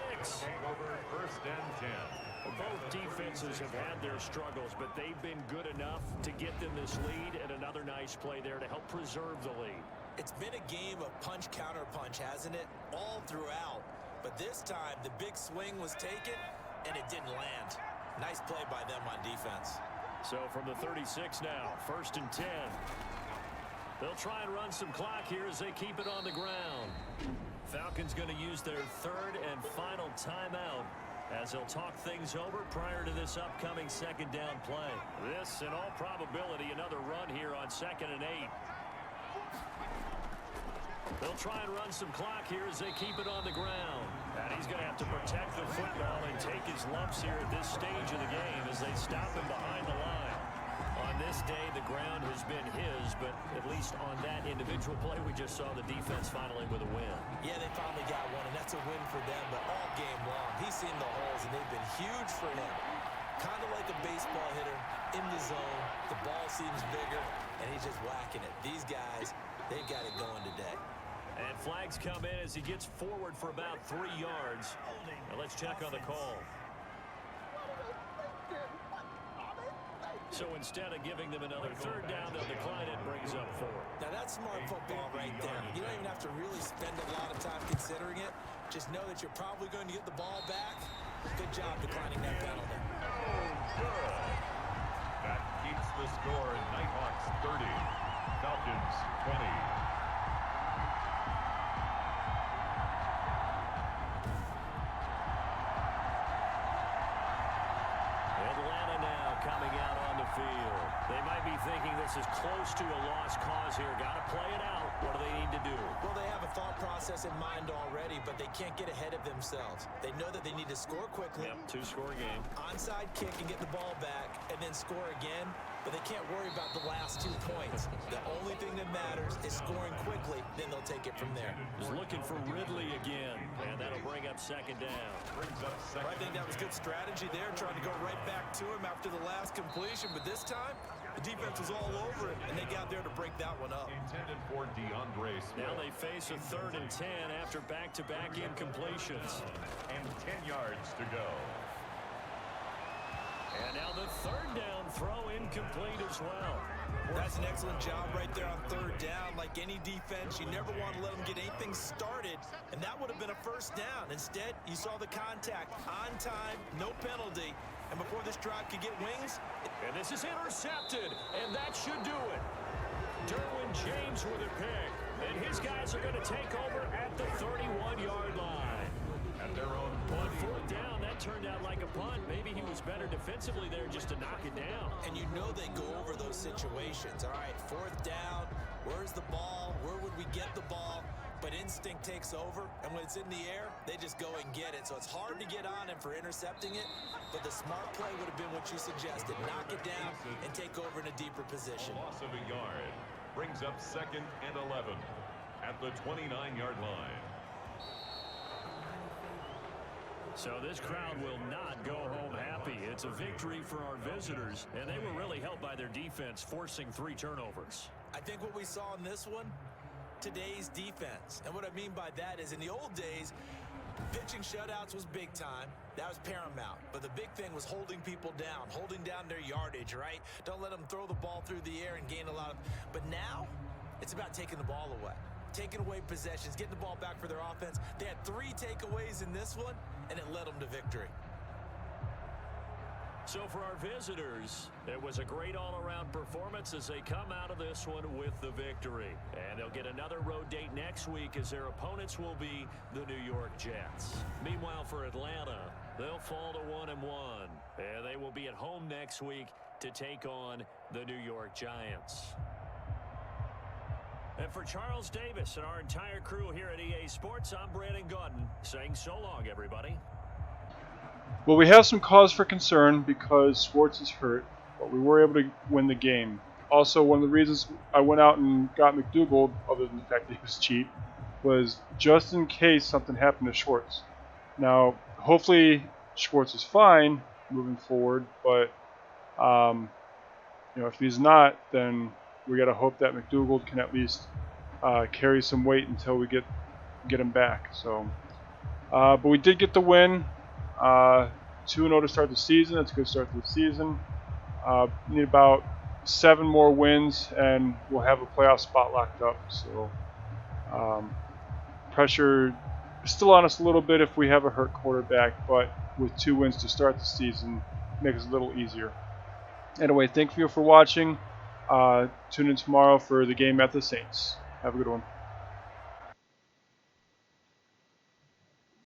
Over 1st and 10. Both defenses have had their struggles, but they've been good enough to get them this lead, and another nice play there to help preserve the lead. It's been a game of punch-counter-punch, hasn't it? All throughout. But this time, the big swing was taken, and it didn't land. Nice play by them on defense. So from the 36 now, 1st and 10. They'll try and run some clock here as they keep it on the ground. Falcons going to use their 3rd and final timeout as they'll talk things over prior to this upcoming 2nd down play. This, in all probability, another run here on 2nd and 8. They'll try and run some clock here as they keep it on the ground. And he's going to have to protect the football and take his lumps here at this stage of the game as they stop him behind the line. On this day, the ground has been his, but at least on that individual play, we just saw the defense finally with a win. Yeah, they finally got one, and that's a win for them, but all game long, he's seen the holes, and they've been huge for him. Kind of like a baseball hitter in the zone. The ball seems bigger, and he's just whacking it. These guys, they've got it going today. And flags come in as he gets forward for about 3 yards. Now let's check on the call. So instead of giving them another 3rd down, they'll decline it, brings up 4. Now that's smart football right there. You don't even have to really spend a lot of time considering it. Just know that you're probably going to get the ball back. Good job declining that penalty. Good. That keeps the score in Nighthawks 30, Falcons 20. Field. They might be thinking this is close to a lost cause here. Got to play it out. What do they need to do? Well, they have a thought process in mind already, but they can't get ahead of themselves. They know that they need to score quickly. Yep, 2-score game. Onside kick and get the ball back, and then score again. But they can't worry about the last 2 points. The only thing that matters is scoring quickly, then they'll take it from there. Just looking for Ridley again, and that'll bring up 2nd down. I think that was good strategy there, trying to go right back to him after the last completion. But this time, the defense was all over it, and they got there to break that one up. Intended for DeAndre Swift. Now they face a 3rd and 10 after back-to-back incompletions. And 10 yards to go. And now the 3rd down throw incomplete as well. That's an excellent job right there on 3rd down. Like any defense, you never want to let them get anything started, and that would have been a 1st down. Instead, you saw the contact on time, no penalty, and before this drive could get wings. And this is intercepted, and that should do it. Derwin James with a pick, and his guys are going to take over at the 31-yard line. At their own On 4th down, that turned out like a punt. Maybe he was better defensively there just to knock it down. And you know they go over those situations. All right, 4th down, where's the ball? Where would we get the ball? But instinct takes over, and when it's in the air, they just go and get it. So it's hard to get on him for intercepting it, but the smart play would have been what you suggested. Knock it down and take over in a deeper position. loss of a yard brings up 2nd and 11 at the 29-yard line. So this crowd will not go home happy. It's a victory for our visitors, and they were really helped by their defense, forcing 3 turnovers. I think what we saw in this one, today's defense. And what I mean by that is in the old days, pitching shutouts was big time. That was paramount. But the big thing was holding people down, holding down their yardage, right? Don't let them throw the ball through the air and gain a lot of... But now, it's about taking the ball away. Taking away possessions, getting the ball back for their offense. They had 3 takeaways in this one, and it led them to victory. So for our visitors, it was a great all-around performance as they come out of this one with the victory. And they'll get another road date next week as their opponents will be the New York Jets. Meanwhile, for Atlanta, they'll fall to 1-1. And they will be at home next week to take on the New York Giants. And for Charles Davis and our entire crew here at EA Sports, I'm Brandon Gordon saying so long, everybody. Well, we have some cause for concern because Schwartz is hurt, but we were able to win the game. Also, one of the reasons I went out and got McDougald, other than the fact that he was cheap, was just in case something happened to Schwartz. Now, hopefully Schwartz is fine moving forward, but if he's not, then we got to hope that McDougald can at least carry some weight until we get him back. So, but we did get the win. 2-0 to start the season. That's a good start to the season. Need about 7 more wins, and we'll have a playoff spot locked up. So, pressure is still on us a little bit if we have a hurt quarterback, but with 2 wins to start the season, makes it a little easier. Anyway, thank you for watching. Tune in tomorrow for the game at the Saints. Have a good one.